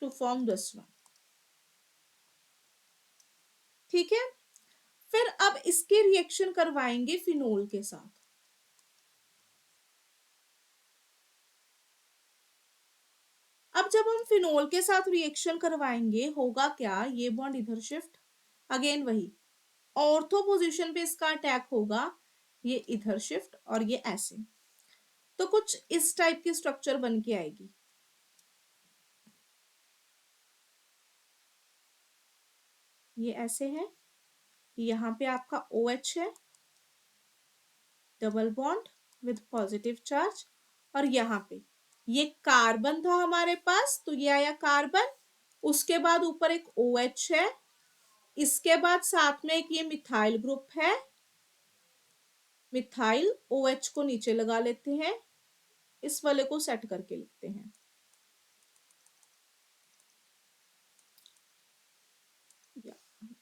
to form this one. ठीक है, फिर अब इसके रिएक्शन करवाएंगे फिनोल के साथ. अब जब हम फिनोल के साथ रिएक्शन करवाएंगे होगा क्या, ये बॉन्ड इधर शिफ्ट, अगेन वही ऑर्थो पोजीशन पे इसका अटैक होगा, ये इधर शिफ्ट और ये ऐसे. तो कुछ इस टाइप की स्ट्रक्चर बन के आएगी. ये ऐसे है, यहाँ पे आपका OH है, double bond with positive charge, और यहाँ पे ये कार्बन था हमारे पास, तो ये आया कार्बन, उसके बाद ऊपर एक OH है, इसके बाद साथ में एक ये मिथाइल ग्रुप है, मिथाइल OH को नीचे लगा लेते हैं, इस वाले को सेट करके लिखते हैं.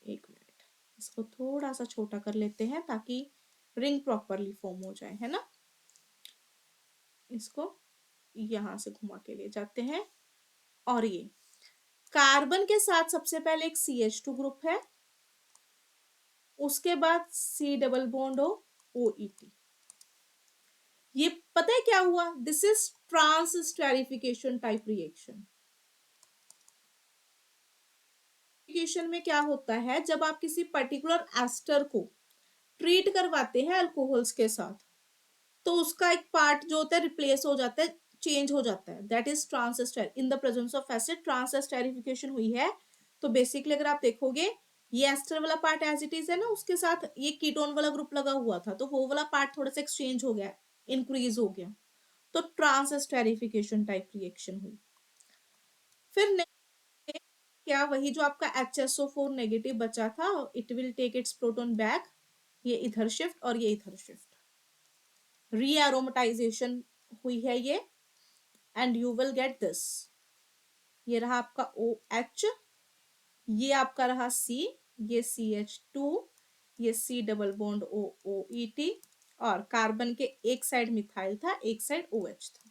एक मिनट, इसको थोड़ा सा छोटा कर लेते हैं ताकि रिंग प्रॉपरली फॉर्म हो जाए, है ना. इसको यहां से घुमा के ले जाते हैं, और ये कार्बन के साथ सबसे पहले एक CH2 ग्रुप है, उसके बाद C double bond O OET. ये पता है क्या हुआ, this is transesterification type reaction. में क्या होता है, जब आप किसी पर्टिकुलर एस्टर को ट्रीट करवाते हैं अल्कोहल्स के साथ, तो उसका एक पार्ट जो होता है रिप्लेस हो जाता है, चेंज हो जाता है, that is transester. In the presence of acid transesterification हुई है. तो बेसिकली अगर आप देखोगे, ये एस्टर वाला पार्ट एज इट इज है ना, उसके साथ ये कीटोन वाला ग्रुप लगा हुआ था, तो वो वाला पार्ट थोड़ा सा एक्सचेंज हो गया, इंक्रीज हो गया, तो ट्रांसस्टेरिफिकेशन टाइप रिएक्शन हुई. फिर क्या, वही जो आपका HSO4 नेगेटिव बचा था, it will take its proton back, ये इधर शिफ्ट और ये इधर शिफ्ट, रीएरोमेटाइजेशन हुई है ये, and you will get this. ये रहा आपका OH, ये आपका रहा C, ये CH2, ये C double bond O OET, और कार्बन के एक साइड मिथाइल था, एक साइड OH था.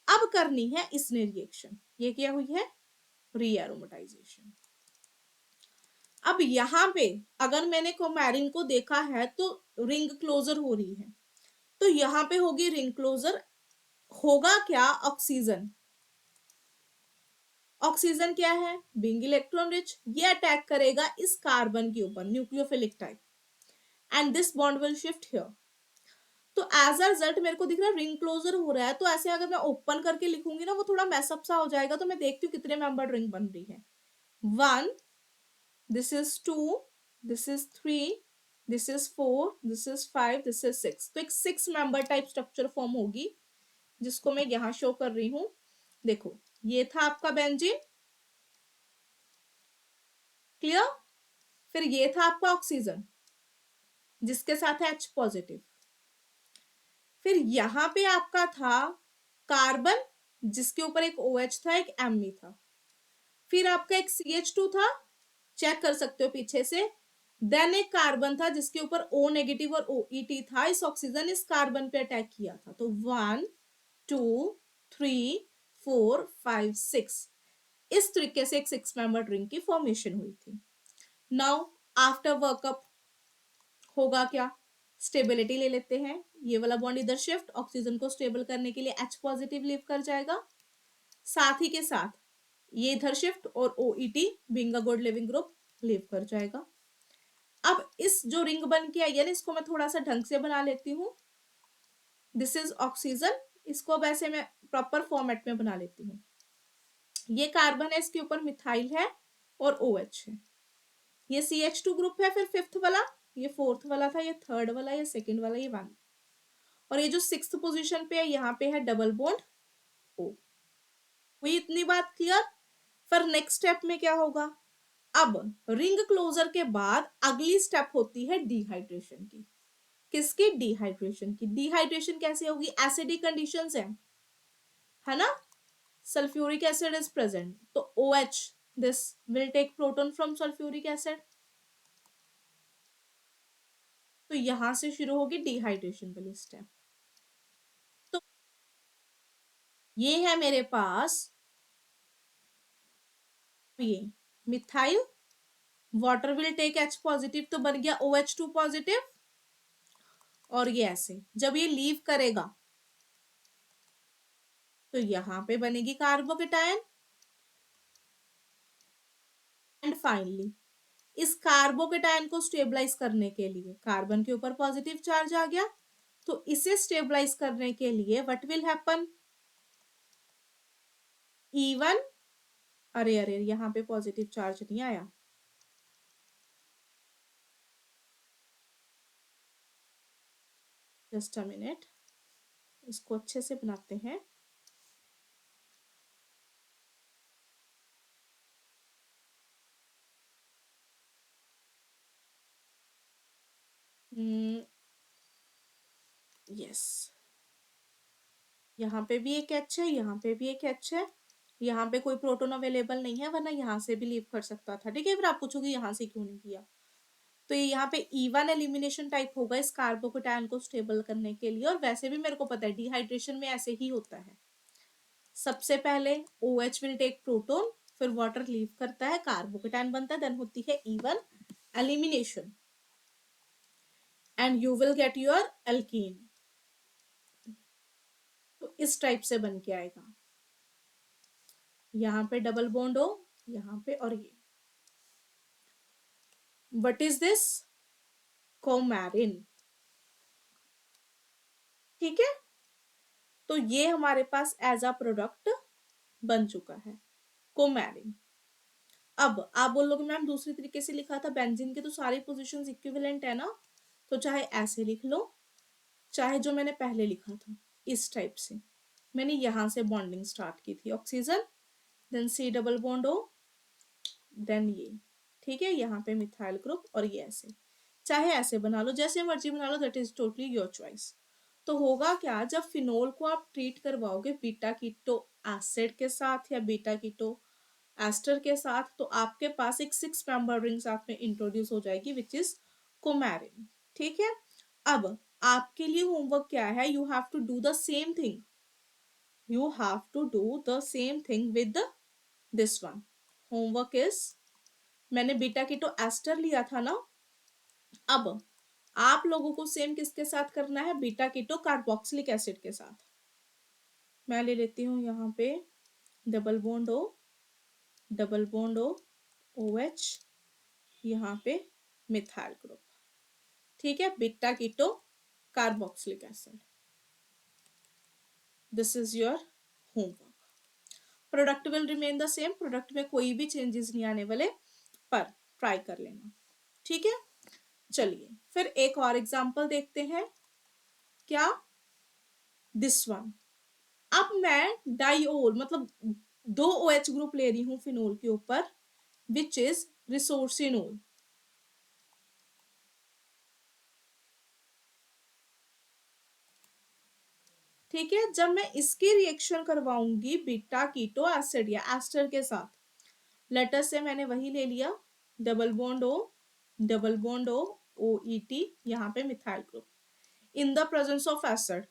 अब करनी है इसने रिएक्शन, ये क्या हुई है, रीएरोमेटाइजेशन. अब यहाँ पे अगर मैंने कोमैरिन को देखा है तो रिंग क्लोजर हो रही है, तो यहाँ पे होगी रिंग क्लोजर. होगा क्या, ऑक्सीजन. ऑक्सीजन क्या है, बीइंग इलेक्ट्रॉन रिच, ये अटैक करेगा इस कार्बन के ऊपर, nucleophilic type, and this bond will shift here. तो एज अ रिजल्ट मेरे को दिख रहा है रिंग क्लोजर हो रहा है, तो ऐसे अगर मैं ओपन करके लिखूंगी ना, वो थोड़ा मैसअप सा हो जाएगा. तो मैं देखती हूँ कितने मेंबर रिंग बन रही है. 1, this is 2, this is 3, this is 4, this is 5, this is 6. तो एक 6 मेंबर टाइप स्ट्रक्चर फॉर्म होगी, जिसको मैं यहां शो कर रही हूं. देखो, ये था आपका बेंजीन, क्लियर. फिर ये था आपका ऑक्सीजन, जिसके साथ है H पॉजिटिव. फिर यहां पे आपका था कार्बन, जिसके ऊपर एक OH था, एक Me था. फिर आपका एक CH2 था, चेक कर सकते हो पीछे से. देन एक कार्बन था जिसके ऊपर O नेगेटिव और OET था. इस ऑक्सीजन इस कार्बन पे अटैक किया था. तो 1 2 3 4 5 6, इस तरीके से एक 6 मेंबर रिंग की फॉर्मेशन हुई थी. नाउ आफ्टर वर्कअप होगा क्या, स्टेबिलिटी ले लेते हैं. ये वाला बॉन्ड इधर शिफ्ट, ऑक्सीजन को स्टेबल करने के लिए H पॉजिटिव लीव कर जाएगा, साथ ही के साथ ये इधर शिफ्ट और OET being a good leaving group leave कर जाएगा. अब इस जो रिंग बन के आई है ना, इसको मैं थोड़ा सा ढंग से बना लेती हूँ. दिस इज ऑक्सीजन, इसको अब ऐसे मैं प्रॉपर फॉर्मेट में बना लेती हूँ. ये कार्बन है, इसके ऊपर मिथाइल है और OH है. ये CH2 ग्रुप है, फिर फिफ्थ वाला, ये फोर्थ वाला था, ये थर्ड वाला, ये सेकंड वाला, ये 1. और ये जो सिक्स्थ पोजीशन पे है, यहाँ पे है डबल बॉन्ड O. हुई इतनी बात क्लियर. फिर नेक्स्ट स्टेप में क्या होगा, अब रिंग क्लोजर के बाद अगली स्टेप होती है डिहाइड्रेशन की. किसकी, डिहाइड्रेशन की. डिहाइड्रेशन कैसे होगी, एसिडिक कंडीशंस है ना. sulfuric acid is present, तो OH this will take proton from sulfuric acid. तो यहां से शुरू होगी डिहाइड्रेशन वाली स्टेप. तो ये है मेरे पास ये methyl, water will take H positive तो बन गया OH2 पॉजिटिव. और ये ऐसे जब ये लीव करेगा तो यहां पे बनेगी कार्बोकेटायन. एंड फाइनली इस कार्बोकेटायन को स्टेबलाइज करने के लिए कार्बन के ऊपर पॉजिटिव चार्ज आ गया, तो इसे स्टेबलाइज करने के लिए व्हाट विल हैपन, E1, अरे अरे यहां पे पॉजिटिव चार्ज नहीं आया, जस्ट अ मिनट, इसको अच्छे से बनाते हैं. यस, यहाँ पे भी एक एच है, यहाँ पे भी एक एच है, यहाँ पे कोई प्रोटोन अवेलेबल नहीं है, वरना यहाँ से भी लीव कर सकता था. ठीक है, फिर आप पूछोगे यहाँ से क्यों नहीं किया, तो ये यहाँ पे E1 एलिमिनेशन टाइप होगा इस कार्बोकेटायन को स्टेबल करने के लिए. और वैसे भी मेरे को पता है डिहाइड्रेशन में ऐसे ही होता है, सबसे पहले OH विल टेक प्रोटोन, फिर वाटर लीव करता है, कार्बोकेटायन बनता है, देन होती है E1 elimination and you will get your alkene. तो इस टाइप से बन के आएगा, यहाँ पे डबल बॉन्ड हो, यहाँ पे, और ये व्हाट इज दिस, कोमैरिन. ठीक है, तो ये हमारे पास एज अ प्रोडक्ट बन चुका है कोमैरिन. अब आप बोलोगे मैम दूसरी तरीके से लिखा था, बेंजीन के तो सारी पोजीशंस इक्विवेलेंट है ना, तो चाहे ऐसे लिख लो, चाहे जो मैंने पहले लिखा था इस टाइप से. मैंने यहां से बॉन्डिंग स्टार्ट की थी, oxygen then C double bond O then ये. ठीक है, यहाँ पे मिथाइल ग्रुप, और ये ऐसे, चाहे ऐसे बना लो, जैसे मर्जी बना लो, that is totally your choice. तो होगा क्या, जब फिनोल को आप ट्रीट करवाओगे बीटा कीटो एसिड के साथ या बीटा कीटो एस्टर के साथ, तो आपके पास एक 6 मेंबर रिंग साथ में इंट्रोड्यूस हो जाएगी विच इज कोमैरिन. ठीक है, अब आपके लिए होमवर्क क्या है, you have to do the same thing, you have to do the same thing with this one. homework is, मैंने बीटा कीटो एस्टर लिया था ना, अब आप लोगों को सेम किसके साथ करना है, बीटा कीटो कार्बोक्सिलिक एसिड के साथ. मैं ले लेती हूँ यहाँ पे double bond O double bond O OH, यहाँ पे मिथाइल ग्रुप. ठीक है, beta keto carboxylic acid. This is your homework. Product will remain the same, product में कोई भी चेंजेस नहीं आने वाले, पर ट्राई कर लेना. ठीक है, चलिए फिर एक और एग्जांपल देखते हैं. क्या, दिस वन. अब मैं डाइओल मतलब 2 OH ग्रुप ले रही हूं फिनोल के ऊपर, विच इज रिसोर्सिनोल. ठीक है, जब मैं इसकी रिएक्शन करवाऊंगी बीटा कीटो एसिड या एस्टर के साथ, लेटर से मैंने वही ले लिया, double bond O double bond O OET, यहाँ पे methyl group in the presence of acid.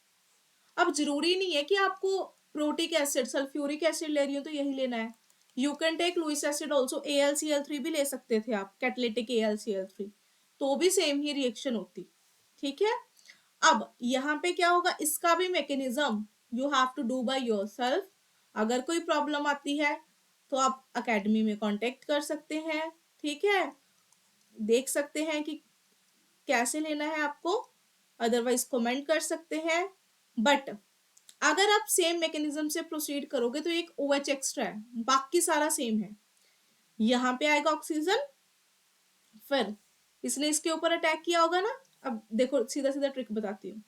अब जरूरी नहीं है कि आपको प्रोटिक एसिड सल्फ्यूरिक एसिड ले रही हो तो यही लेना है, you can take Lewis acid also, AlCl3 भी ले सकते थे आप, कैटलिटिक AlCl3, तो भी सेम ही रिएक्शन होती. ठीक है, अब यहाँ पे क्या होगा, इसका भी mechanism you have to do by yourself. अगर कोई प्रॉब्लम आती है तो आप एकेडमी में कांटेक्ट कर सकते हैं. ठीक है, देख सकते हैं कि कैसे लेना है आपको, अदरवाइज कमेंट कर सकते हैं. बट अगर आप सेम मैकेनिज्म से प्रोसीड करोगे तो एक OH एक्स्ट्रा है, बाकी सारा सेम है. यहाँ पे आएगा ऑक्सीजन, फिर इसने इसके ऊपर अटैक किया होगा ना. अब देखो सीधा सीधा ट्रिक बताती हूँ,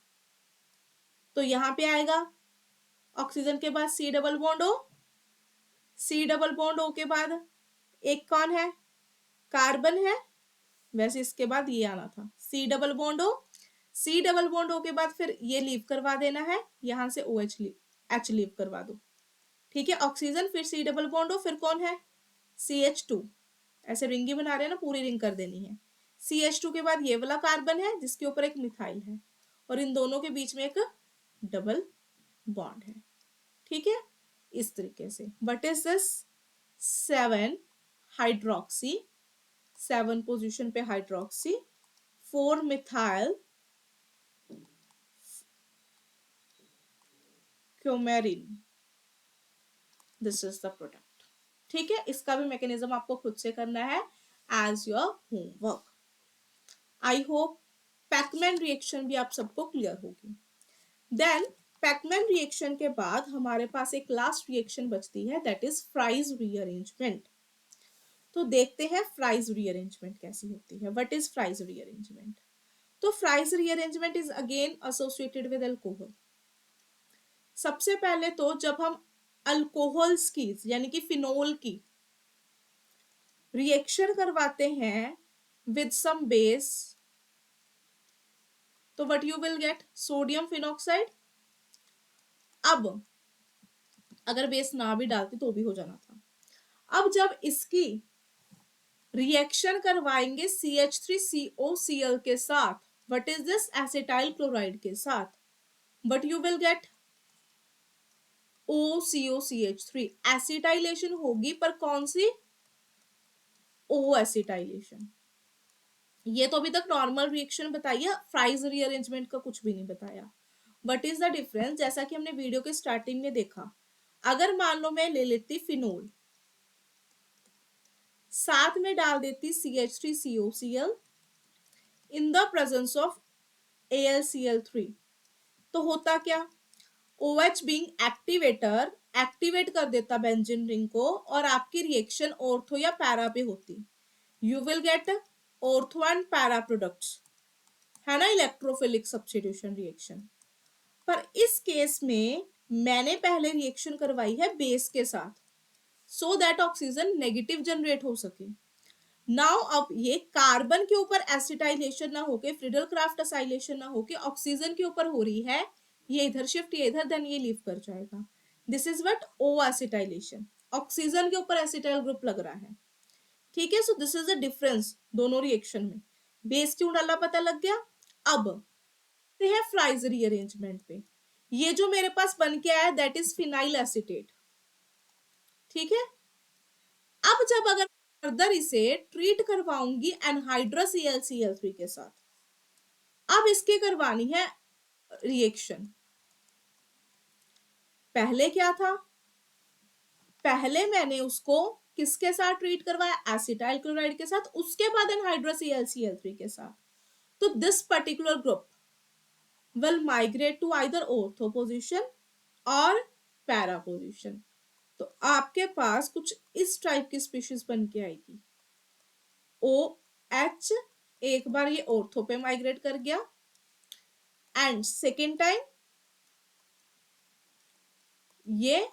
तो यहाँ पे आएगा ऑक्सीजन के बाद C double bond O, C double bond O के बाद एक कौन है, कार्बन है, वैसे इसके बाद ये आना था C double bond O, C double bond O के बाद फिर ये लीव करवा देना है, यहां से OH लीव, H लीव करवा दो. ठीक है, ऑक्सीजन फिर सी डबल बॉन्ड हो, फिर कौन है, CH2। ऐसे रिंग ही बना रहे हैं ना, पूरी रिंग कर देनी है। CH2 के बाद ये वाला कार्बन है जिसके ऊपर एक मिथाइल है, और इन दोनों के बीच में एक डबल बॉन्ड है। ठीक है, इस तरीके से। What is this, 7 hydroxy, 7 position पे hydroxy, 4 methyl coumarin, this is the product. ठीक है, इसका भी मैकेनिज्म आपको खुद से करना है as your homework. I hope Pechmann reaction भी आप सबको क्लियर होगी। देन पैकमैन रिएक्शन के बाद हमारे पास एक लास्ट रिएक्शन बचती है, दैट इज फ्राइज रीअरेंजमेंट। तो देखते हैं फ्राइज रीअरेंजमेंट कैसी होती है। What is Fries rearrangement? तो Fries rearrangement is again associated with alcohol. सबसे पहले तो जब हम अल्कोहल्स की यानी कि फिनोल की रिएक्शन करवाते हैं विद सम बेस, तो what you will gate, sodium phenoxide. अब अगर बेस ना भी डालते तो भी हो जाना था। अब जब इसकी रिएक्शन करवाएंगे CH3COCl के साथ, what is this, acetyl chloride के साथ, but you will gate OCOCH3, acetylation होगी, पर कौन सी, ओ एसिटाइलेशन। ये तो अभी तक नॉर्मल रिएक्शन बताइए, फ्राइज रीअरेंजमेंट का कुछ भी नहीं बताया। व्हाट इज द डिफरेंस, जैसा कि हमने वीडियो के स्टार्टिंग में देखा, अगर मान लो मैं ले लेती फिनोल, साथ में डाल देती CH3COCl in the presence of AlCl3, तो होता क्या, OH बीइंग एक्टिवेटर एक्टिवेट कर देता बेंजीन रिंग को, और आपकी रिएक्शन ऑर्थो या पैरा पे होती। You will get ortho and para products, है ना, इलेक्ट्रोफिलिक सब्स्टिट्यूशन रिएक्शन। पर इस केस में मैंने पहले रिएक्शन करवाई है बेस के साथ, so that oxygen negative generate हो सके। नाउ अब ये कार्बन के ऊपर एसिटाइलेशन ना होके, फ्रीडल क्राफ्ट एसाइलेशन ना होके ऑक्सीजन के ऊपर हो रही है, ये इधर शिफ्ट, ये इधर, देन ये लीव कर जाएगा। This is what, O acetylation, oxygen के ऊपर एसिटाइल ग्रुप लग रहा है। ठीक है, so this is the difference दोनों रिएक्शन में। बेस क्यों डाला पता लग गया। अब है फ्राइज रीअरेंजमेंट पे, ये जो मेरे पास बन के आया दैट इज फिनाइल एसीटेट। ठीक है, अब जब अगर फर्दर इसे ट्रीट करवाऊंगी एनहाइड्रस ClCl3 के साथ, अब इसकी करवानी है रिएक्शन। पहले क्या था, पहले मैंने उसको किसके साथ ट्रीट करवाया, एसिटाइल क्लोराइड के साथ, उसके बाद एनहाइड्रस ClCl3 के साथ। तो this particular group will migrate to either ortho position और पैरा पोजिशन। तो आपके पास कुछ इस टाइप की स्पीशीज बन के आएगी। OH एक बार ये ऑर्थो पे माइग्रेट कर गया, एंड सेकेंड टाइम ये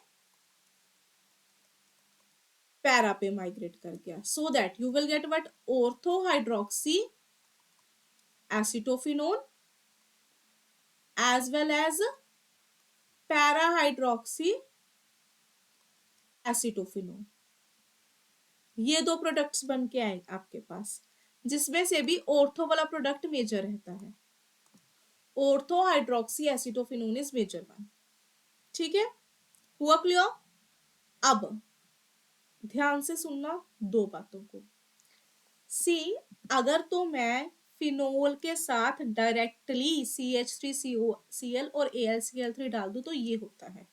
पैरा पे माइग्रेट कर गया, so that you will get what, ortho hydroxy acetophenone as well as para hydroxy acetophenone. ये दो प्रोडक्ट्स बन के आए आपके पास, जिसमें से भी ऑर्थो वाला प्रोडक्ट मेजर रहता है। Ortho hydroxy acetophenone is major one. ठीक है, हुआ क्लियर। अब ध्यान से सुनना दो बातों को। सी, अगर तो मैं फिनोल के साथ डायरेक्टली CH3COCl और AlCl3 डाल दूं तो ये होता है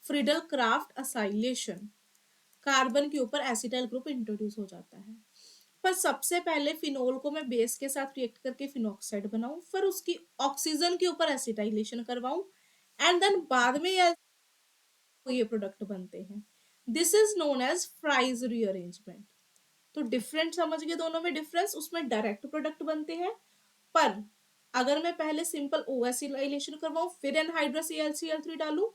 फ्रीडल क्राफ्ट असाइलेशन, कार्बन के ऊपर एसिटाइल ग्रुप इंट्रोड्यूस हो जाता है। पर सबसे पहले फिनोल को मैं बेस के साथ रिएक्ट करके फिनॉक्साइड बनाऊं, फिर उसकी ऑक्सीजन के ऊपर एसिटाइलेशन करवाऊं, एंड देन बाद में ये प्रोडक्ट बनते हैं। This is known as Fries rearrangement. तो डिफरेंट समझ गए दोनों में डिफरेंस, उसमें डायरेक्ट प्रोडक्ट बनते हैं, पर अगर मैं पहले सिंपल ओ एसिटाइलेशन करवाऊं फिर एनहाइड्रस ClCl3 डालूं,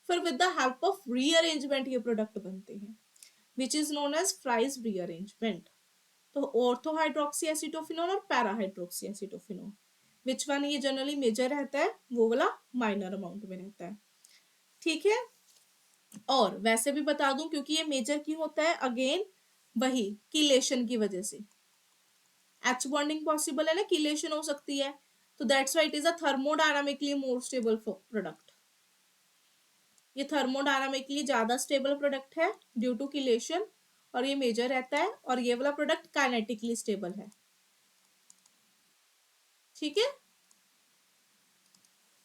फिर with the help of rearrangement ये प्रोडक्ट बनते हैं, which is known as Fries rearrangement. तो ऑर्थो हाइड्रोक्सी एसिटोफिनोन और para hydroxy acetophenone, which one ये जनरली मेजर रहता है, वो वाला माइनर अमाउंट में रहता है। ठीक है, और वैसे भी बता दूं, क्योंकि ये मेजर क्यों होता है, अगेन वही कीलेशन की वजह से। एच बॉन्डिंग पॉसिबल है ना, कीलेशन हो सकती है, तो that's why it is a thermodynamically more stable product. ये थर्मोडायनामिकली ज्यादा स्टेबल प्रोडक्ट है ड्यू टू कीलेशन, और ये मेजर रहता है, और ये वाला प्रोडक्ट काइनेटिकली स्टेबल है। ठीक है,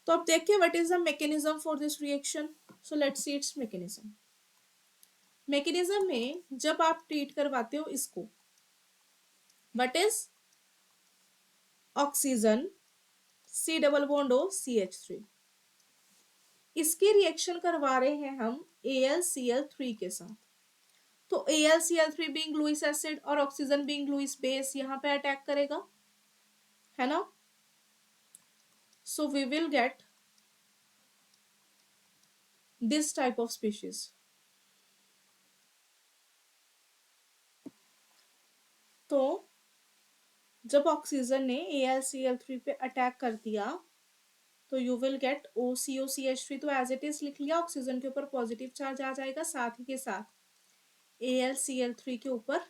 तो अब देखिए what is the mechanism for this reaction. So let's see its mechanism. Mechanism में जब आप ट्रीट करवाते हो इसको, what is oxygen C double bond O CH3, इसके रिएक्शन करवा रहे हैं हम AlCl3 के साथ। तो AlCl3 बीइंग लुईस एसिड और ऑक्सीजन बीइंग लुईस बेस यहाँ पे अटैक करेगा, है ना। So we will get this type of species. तो जब ऑक्सीजन ने AlCl3 पे अटैक कर दिया, तो यू विल गेट OCOCH3, तो एज इट इज लिख लिया, ऑक्सीजन के ऊपर पॉजिटिव चार्ज आ जाएगा, साथ ही के साथ AlCl3 के ऊपर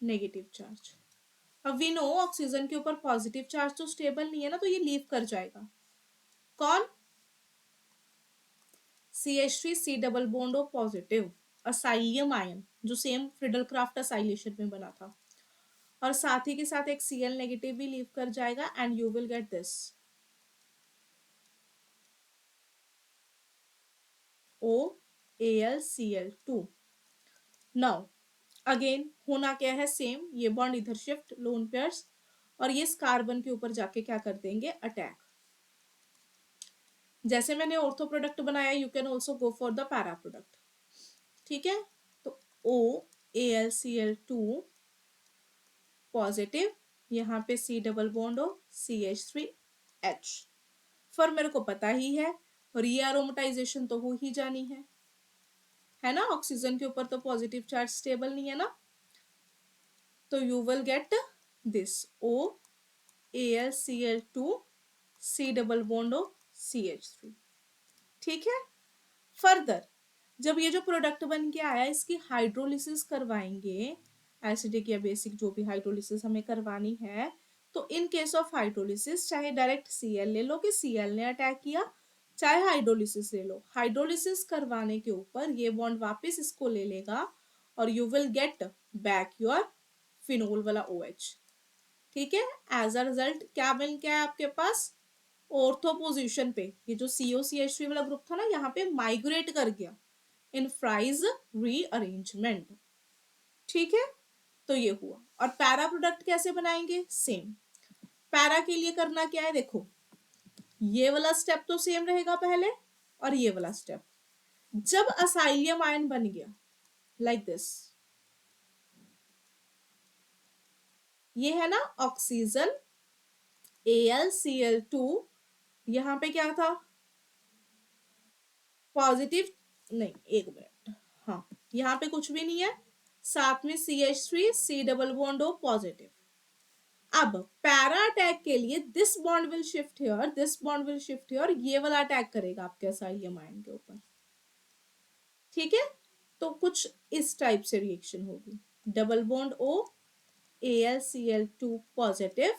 नेगेटिव चार्ज। अब वी नो ऑक्सीजन के ऊपर पॉजिटिव चार्ज तो स्टेबल नहीं है ना, तो ये लीव कर जाएगा। कौन? CH3 C double bond O positive acylium ion, जो सेम फ्रिडलक्राफ्ट असाइलेशन में बना था, और साथ ही के साथ एक Cl नेगेटिव भी लीव कर जाएगा, and you will get this OAlCl2। Now again होना क्या है, सेम, ये बॉन्ड इधर शिफ्ट लोन पेयर्स, और ये इस कार्बन के ऊपर जाके क्या कर देंगे, अटैक। जैसे मैंने ऑर्थो प्रोडक्ट बनाया, you can also go for the para product. ठीक है, तो OAlCl2 पॉजिटिव, यहाँ पे C डबल बॉन्ड हो CH3H, फिर मेरे को पता ही है, रीएरोमेटाइजेशन तो हो ही जानी है ना। ऑक्सीजन के ऊपर तो पॉजिटिव चार्ज स्टेबल नहीं है ना, तो you will get this OAlCl2 C double bond हो CH3। ठीक है, फर्दर जब ये जो प्रोडक्ट बन के आया, इसकी हाइड्रोलिसिस करवाएंगे, एसिडिक या बेसिक जो भी हाइड्रोलिसिस हमें करवानी है, तो इन केस ऑफ हाइड्रोलिसिस चाहे डायरेक्ट Cl ले लो कि Cl ने अटैक किया, चाहे हाइड्रोलिसिस ले लो, हाइड्रोलिसिस करवाने के ऊपर ये बॉन्ड वापस इसको ले लेगा, और you will get back your phenol वाला OH। ठीक है, एज अ रिजल्ट क्या बन के आया आपके पास, ऑर्थो पोजीशन पे ये जो COCH3 वाला ग्रुप था ना, यहाँ पे माइग्रेट कर गया इन फ्राइज रीअरेंजमेंट। ठीक है, तो ये हुआ। और पैरा प्रोडक्ट कैसे बनाएंगे, सेम। पैरा के लिए करना क्या है, देखो ये वाला स्टेप तो सेम रहेगा पहले, और ये वाला स्टेप। जब असाइलियम आयन बन गया लाइक दिस, ये है ना ऑक्सीजन AlCl2, यहाँ पे क्या था, पॉजिटिव, नहीं एक मिनट, हाँ यहाँ पे कुछ भी नहीं है, साथ में CH3 C double bond O positive. अब पैरा अटैक के लिए this bond will shift here, this bond will shift here, ये वाला अटैक करेगा आपके असाइलियम आयन के ऊपर। ठीक है, तो कुछ इस टाइप से रिएक्शन होगी, double bond O AlCl2 positive,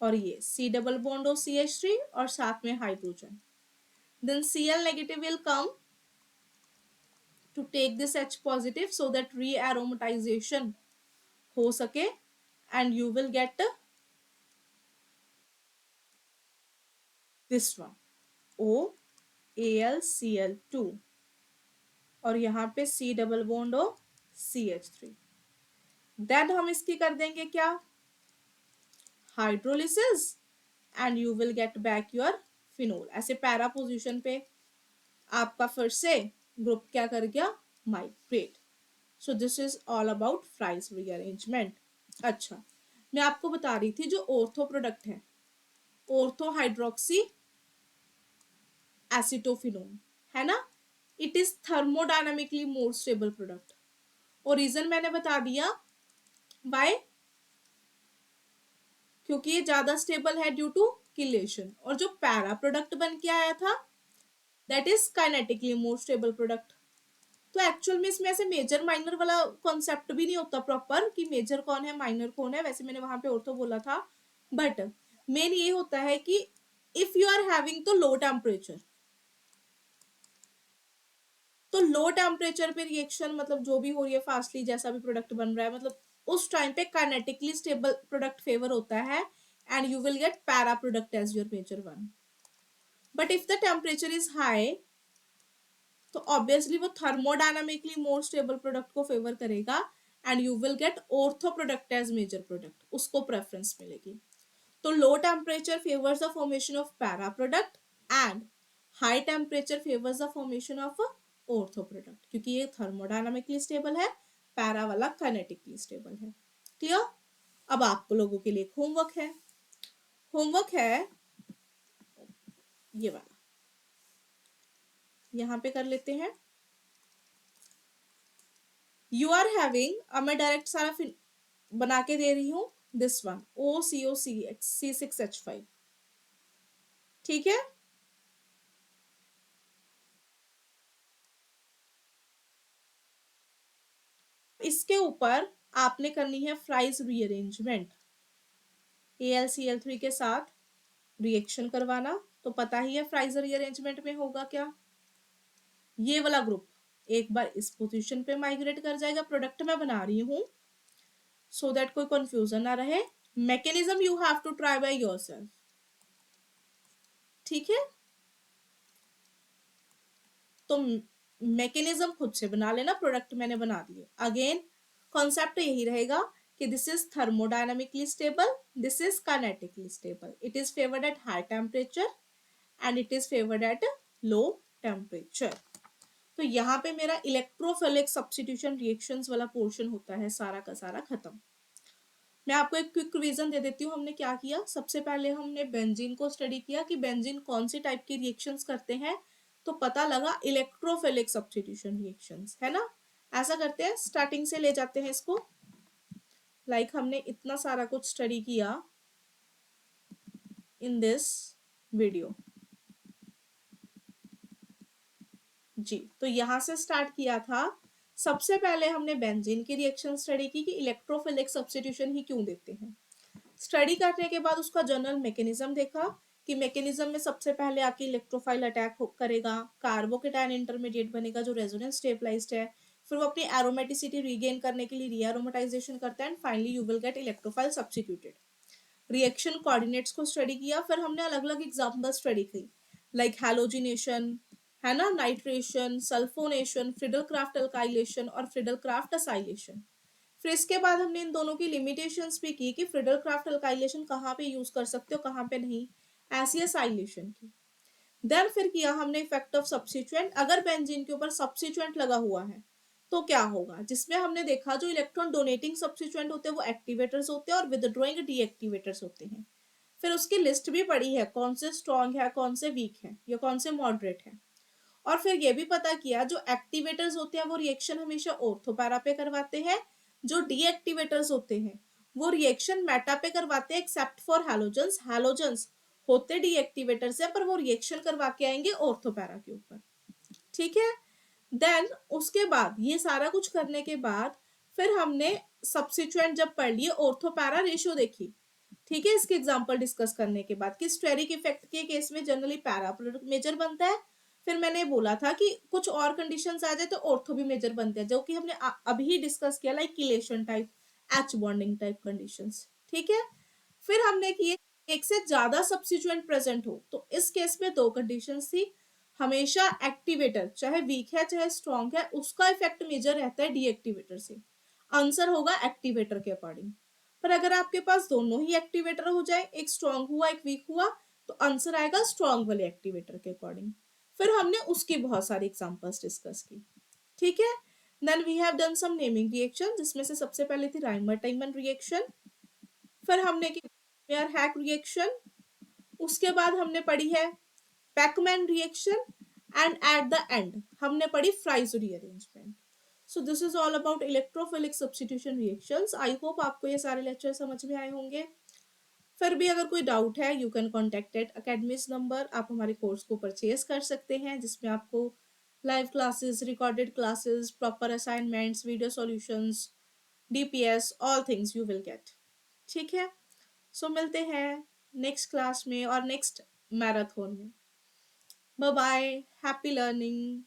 और ये C double bond O CH3 और साथ में hydrogen, then Cl negative will come to take this H positive so that rearomatization हो सके, and you will get this one OAlCl2, और यहाँ पे C double bond O CH3। Then हम इसकी कर देंगे क्या, hydrolysis, and you will get back your phenol. ऐसे पैरा पोजीशन पे आपका फिर से ग्रुप क्या कर गया, migrate. So this is all about Fries rearrangement. अच्छा, मैं आपको बता रही थी जो ऑर्थो प्रोडक्ट है, ऑर्थो हाइड्रोक्सी एसिटोफिनोन, है ना, it is thermodynamically more stable product. और रीजन मैंने बता दिया, बाय, क्योंकि ये ज्यादा स्टेबल है ड्यू टू किलेशन। और जो पैरा प्रोडक्ट बन के आया था, that is kinetically more stable product. तो एक्चुअल में इसमें ऐसे मेजर माइनर वाला कॉन्सेप्ट भी नहीं होता प्रॉपर कि मेजर कौन है माइनर कौन है, वैसे मैंने वहां पे ऑर्थो बोला था, बट मेन ये होता है कि इफ यू आर हैविंग तो लो टेम्परेचर, तो लो टेम्परेचर पे रिएक्शन मतलब जो भी हो रही है फास्टली जैसा भी प्रोडक्ट बन रहा है, मतलब उस टाइम पे काइनेटिकली स्टेबल प्रोडक्ट फेवर होता है and you will get para product as your major one. But if the temperature is high तो ऑब्वियसली वो थर्मोडायनामिकली मोर स्टेबल प्रोडक्ट को फेवर करेगा and you will get ortho product as major product, उसको preference मिलेगी। तो low temperature favours the formation of para product and high temperature favours the formation of ortho product, क्योंकि ये thermodynamically stable है, para वाला kinetically stable है। Clear? अब आप लोगों के लिए होमवर्क है, होमवर्क है ये वाला, यहां पे कर लेते हैं। यू आर हैविंग, अब मैं डायरेक्ट सारा बना के दे रही हूं, दिस वन OCO6H5, ठीक है। इसके ऊपर आपने करनी है फ्राइज रीअरेंजमेंट, AlCl3 के साथ रिएक्शन करवाना, तो पता ही है फ्राइज रीअरेंजमेंट में होगा क्या, ये वाला ग्रुप एक बार इस पोजीशन पे माइग्रेट कर जाएगा, प्रोडक्ट मैं बना रही हूं सो दैट कोई कंफ्यूजन ना रहे, mechanism you have to try by yourself, ठीक है। तो मैकेनिज्म खुद से बना लेना, प्रोडक्ट मैंने बना दिए। अगेन कॉन्सेप्ट यही रहेगा कि this is thermodynamically stable, this is kinetically stable, it is favoured at high temperature and it is favoured at low temperature. तो यहाँ पे मेरा इलेक्ट्रोफिलिक सब्स्टिट्यूशन रिएक्शंस वाला पोर्शन होता है सारा का सारा खत्म। मैं आपको एक क्विक रिवीजन दे देती हूँ, हमने क्या किया। सबसे पहले हमने बेंजीन को स्टडी किया कि बेंजीन कौन सी टाइप की रिएक्शंस करते हैं, तो पता लगा इलेक्ट्रोफिलिक सब्स्टिट्यूशन रिएक्शंस, है ना। ऐसा करते हैं, स्टार्टिंग से ले जाते हैं इसको, हमने इतना सारा कुछ स्टडी किया इन दिस वीडियो जी। तो यहां से स्टार्ट किया था, सबसे पहले हमने बेंजीन की रिएक्शन स्टडी की कि इलेक्ट्रोफिलिक सब्स्टिट्यूशन ही क्यों देते हैं। स्टडी करने के बाद उसका जनरल मैकेनिज्म देखा कि मैकेनिज्म में सबसे पहले आके इलेक्ट्रोफाइल अटैक करेगा, कार्बोकेटायन इंटरमीडिएट बनेगा जो रेजोनेंस स्टेबलाइज्ड है, फिर वो अपनी एरोमेटिसिटी रीगेन करने के लिए रीएरोमेटाइजेशन करता है and finally you will gate electrophile substituted. Reaction coordinates को स्टडी किया, फिर हमने अलग अलग एग्जांपल स्टडी की, हैलोजिनेशन, है ना, nitration, sulphonation, Friedel Crafts alkylation और फ्रिडल क्राफ्ट असाइलेशन। फिर इसके बाद हमने इन दोनों की लिमिटेशंस भी की कि फ्रिडल क्राफ्ट अल्काइलेशन कहाँ पे यूज कर सकते हो कहाँ पे नहीं, ऐसी असाइलेशन की। देन फिर किया हमने इफेक्ट ऑफ सब्स्टिट्यूएंट, अगर बेंजीन के ऊपर सब्स्टिट्यूएंट लगा हुआ है तो क्या होगा, जिसमें हमने देखा जो इलेक्ट्रॉन डोनेटिंग सब्स्टिट्यूएंट होते हैं वो एक्टिवेटर्स होते हैं और विदड्रॉइंग डीएक्टिवेटर्स होते हैं। फिर उसकी लिस्ट भी पड़ी है, कौन से स्ट्रॉन्ग है, कौन से वीक है या कौन से मॉडरेट है। और फिर ये भी पता किया जो एक्टिवेटर्स होते हैं वो रिएक्शन हमेशा ऑर्थो पैरा पे करवाते हैं, जो डीएक्टिवेटर्स होते हैं वो रिएक्शन मेटा पे करवाते हैं, एक्सेप्ट फॉर हैलोजेंस। हैलोजेंस होते डीएक्टिवेटर्स है पर वो रिएक्शन करवा के आएंगे ऑर्थो पैरा के ऊपर, ठीक है। देन उसके बाद ये सारा कुछ करने के बाद फिर हमने सब्स्टिट्यूएंट जब पढ़ लिए, ऑर्थो पैरा रेशियो देखी, ठीक है। इसके एग्जांपल डिस्कस करने के बाद कि स्टेरिक इफेक्ट के केस में जनरली पैरा प्रोडक्ट मेजर बनता है, फिर मैंने बोला था कि कुछ और कंडीशंस आ जाए तो ऑर्थो भी मेजर बनते हैं, जो कि हमने अभी ही डिस्कस किया, like chelation type, H bonding type conditions, ठीक है। फिर हमने किए एक से ज्यादा सब्स्टिट्यूएंट प्रेजेंट हो तो इस केस में दो कंडीशंस थी, हमेशा एक्टिवेटर चाहे वीक है चाहे स्ट्रॉन्ग है उसका इफेक्ट मेजर रहता है डीएक्टिवेटर से, आंसर होगा एक्टिवेटर के अकॉर्डिंग। पर अगर आपके पास दोनों ही एक्टिवेटर हो जाए, एक स्ट्रॉन्ग हुआ एक वीक हुआ, तो आंसर आएगा स्ट्रॉन्ग वाले एक्टिवेटर के अकॉर्डिंग। फिर हमने उसकी बहुत सारी एग्जांपल्स डिस्कस की, ठीक है। Then we have done some naming reaction, जिसमें से सबसे पहले थी राइमर टाइमन रिएक्शन, फिर हमने की मेयर हैक रिएक्शन, उसके बाद हमने पढ़ी है Pac-Man reaction and at the end हमने पढ़ी fries rearrangement. So this is all about electrophilic substitution reactions. I hope आपको ये सारे लेक्चर समझ में आए होंगे। फिर भी अगर कोई डाउट है you can contact eight academies number. आप हमारे कोर्स को परचेज कर सकते हैं जिसमें आपको live classes, recorded classes, proper assignments, video solutions, DPS, all things you will get. ठीक है, सो मिलते हैं नेक्स्ट क्लास में और नेक्स्ट मैराथन में। Bye bye, happy learning.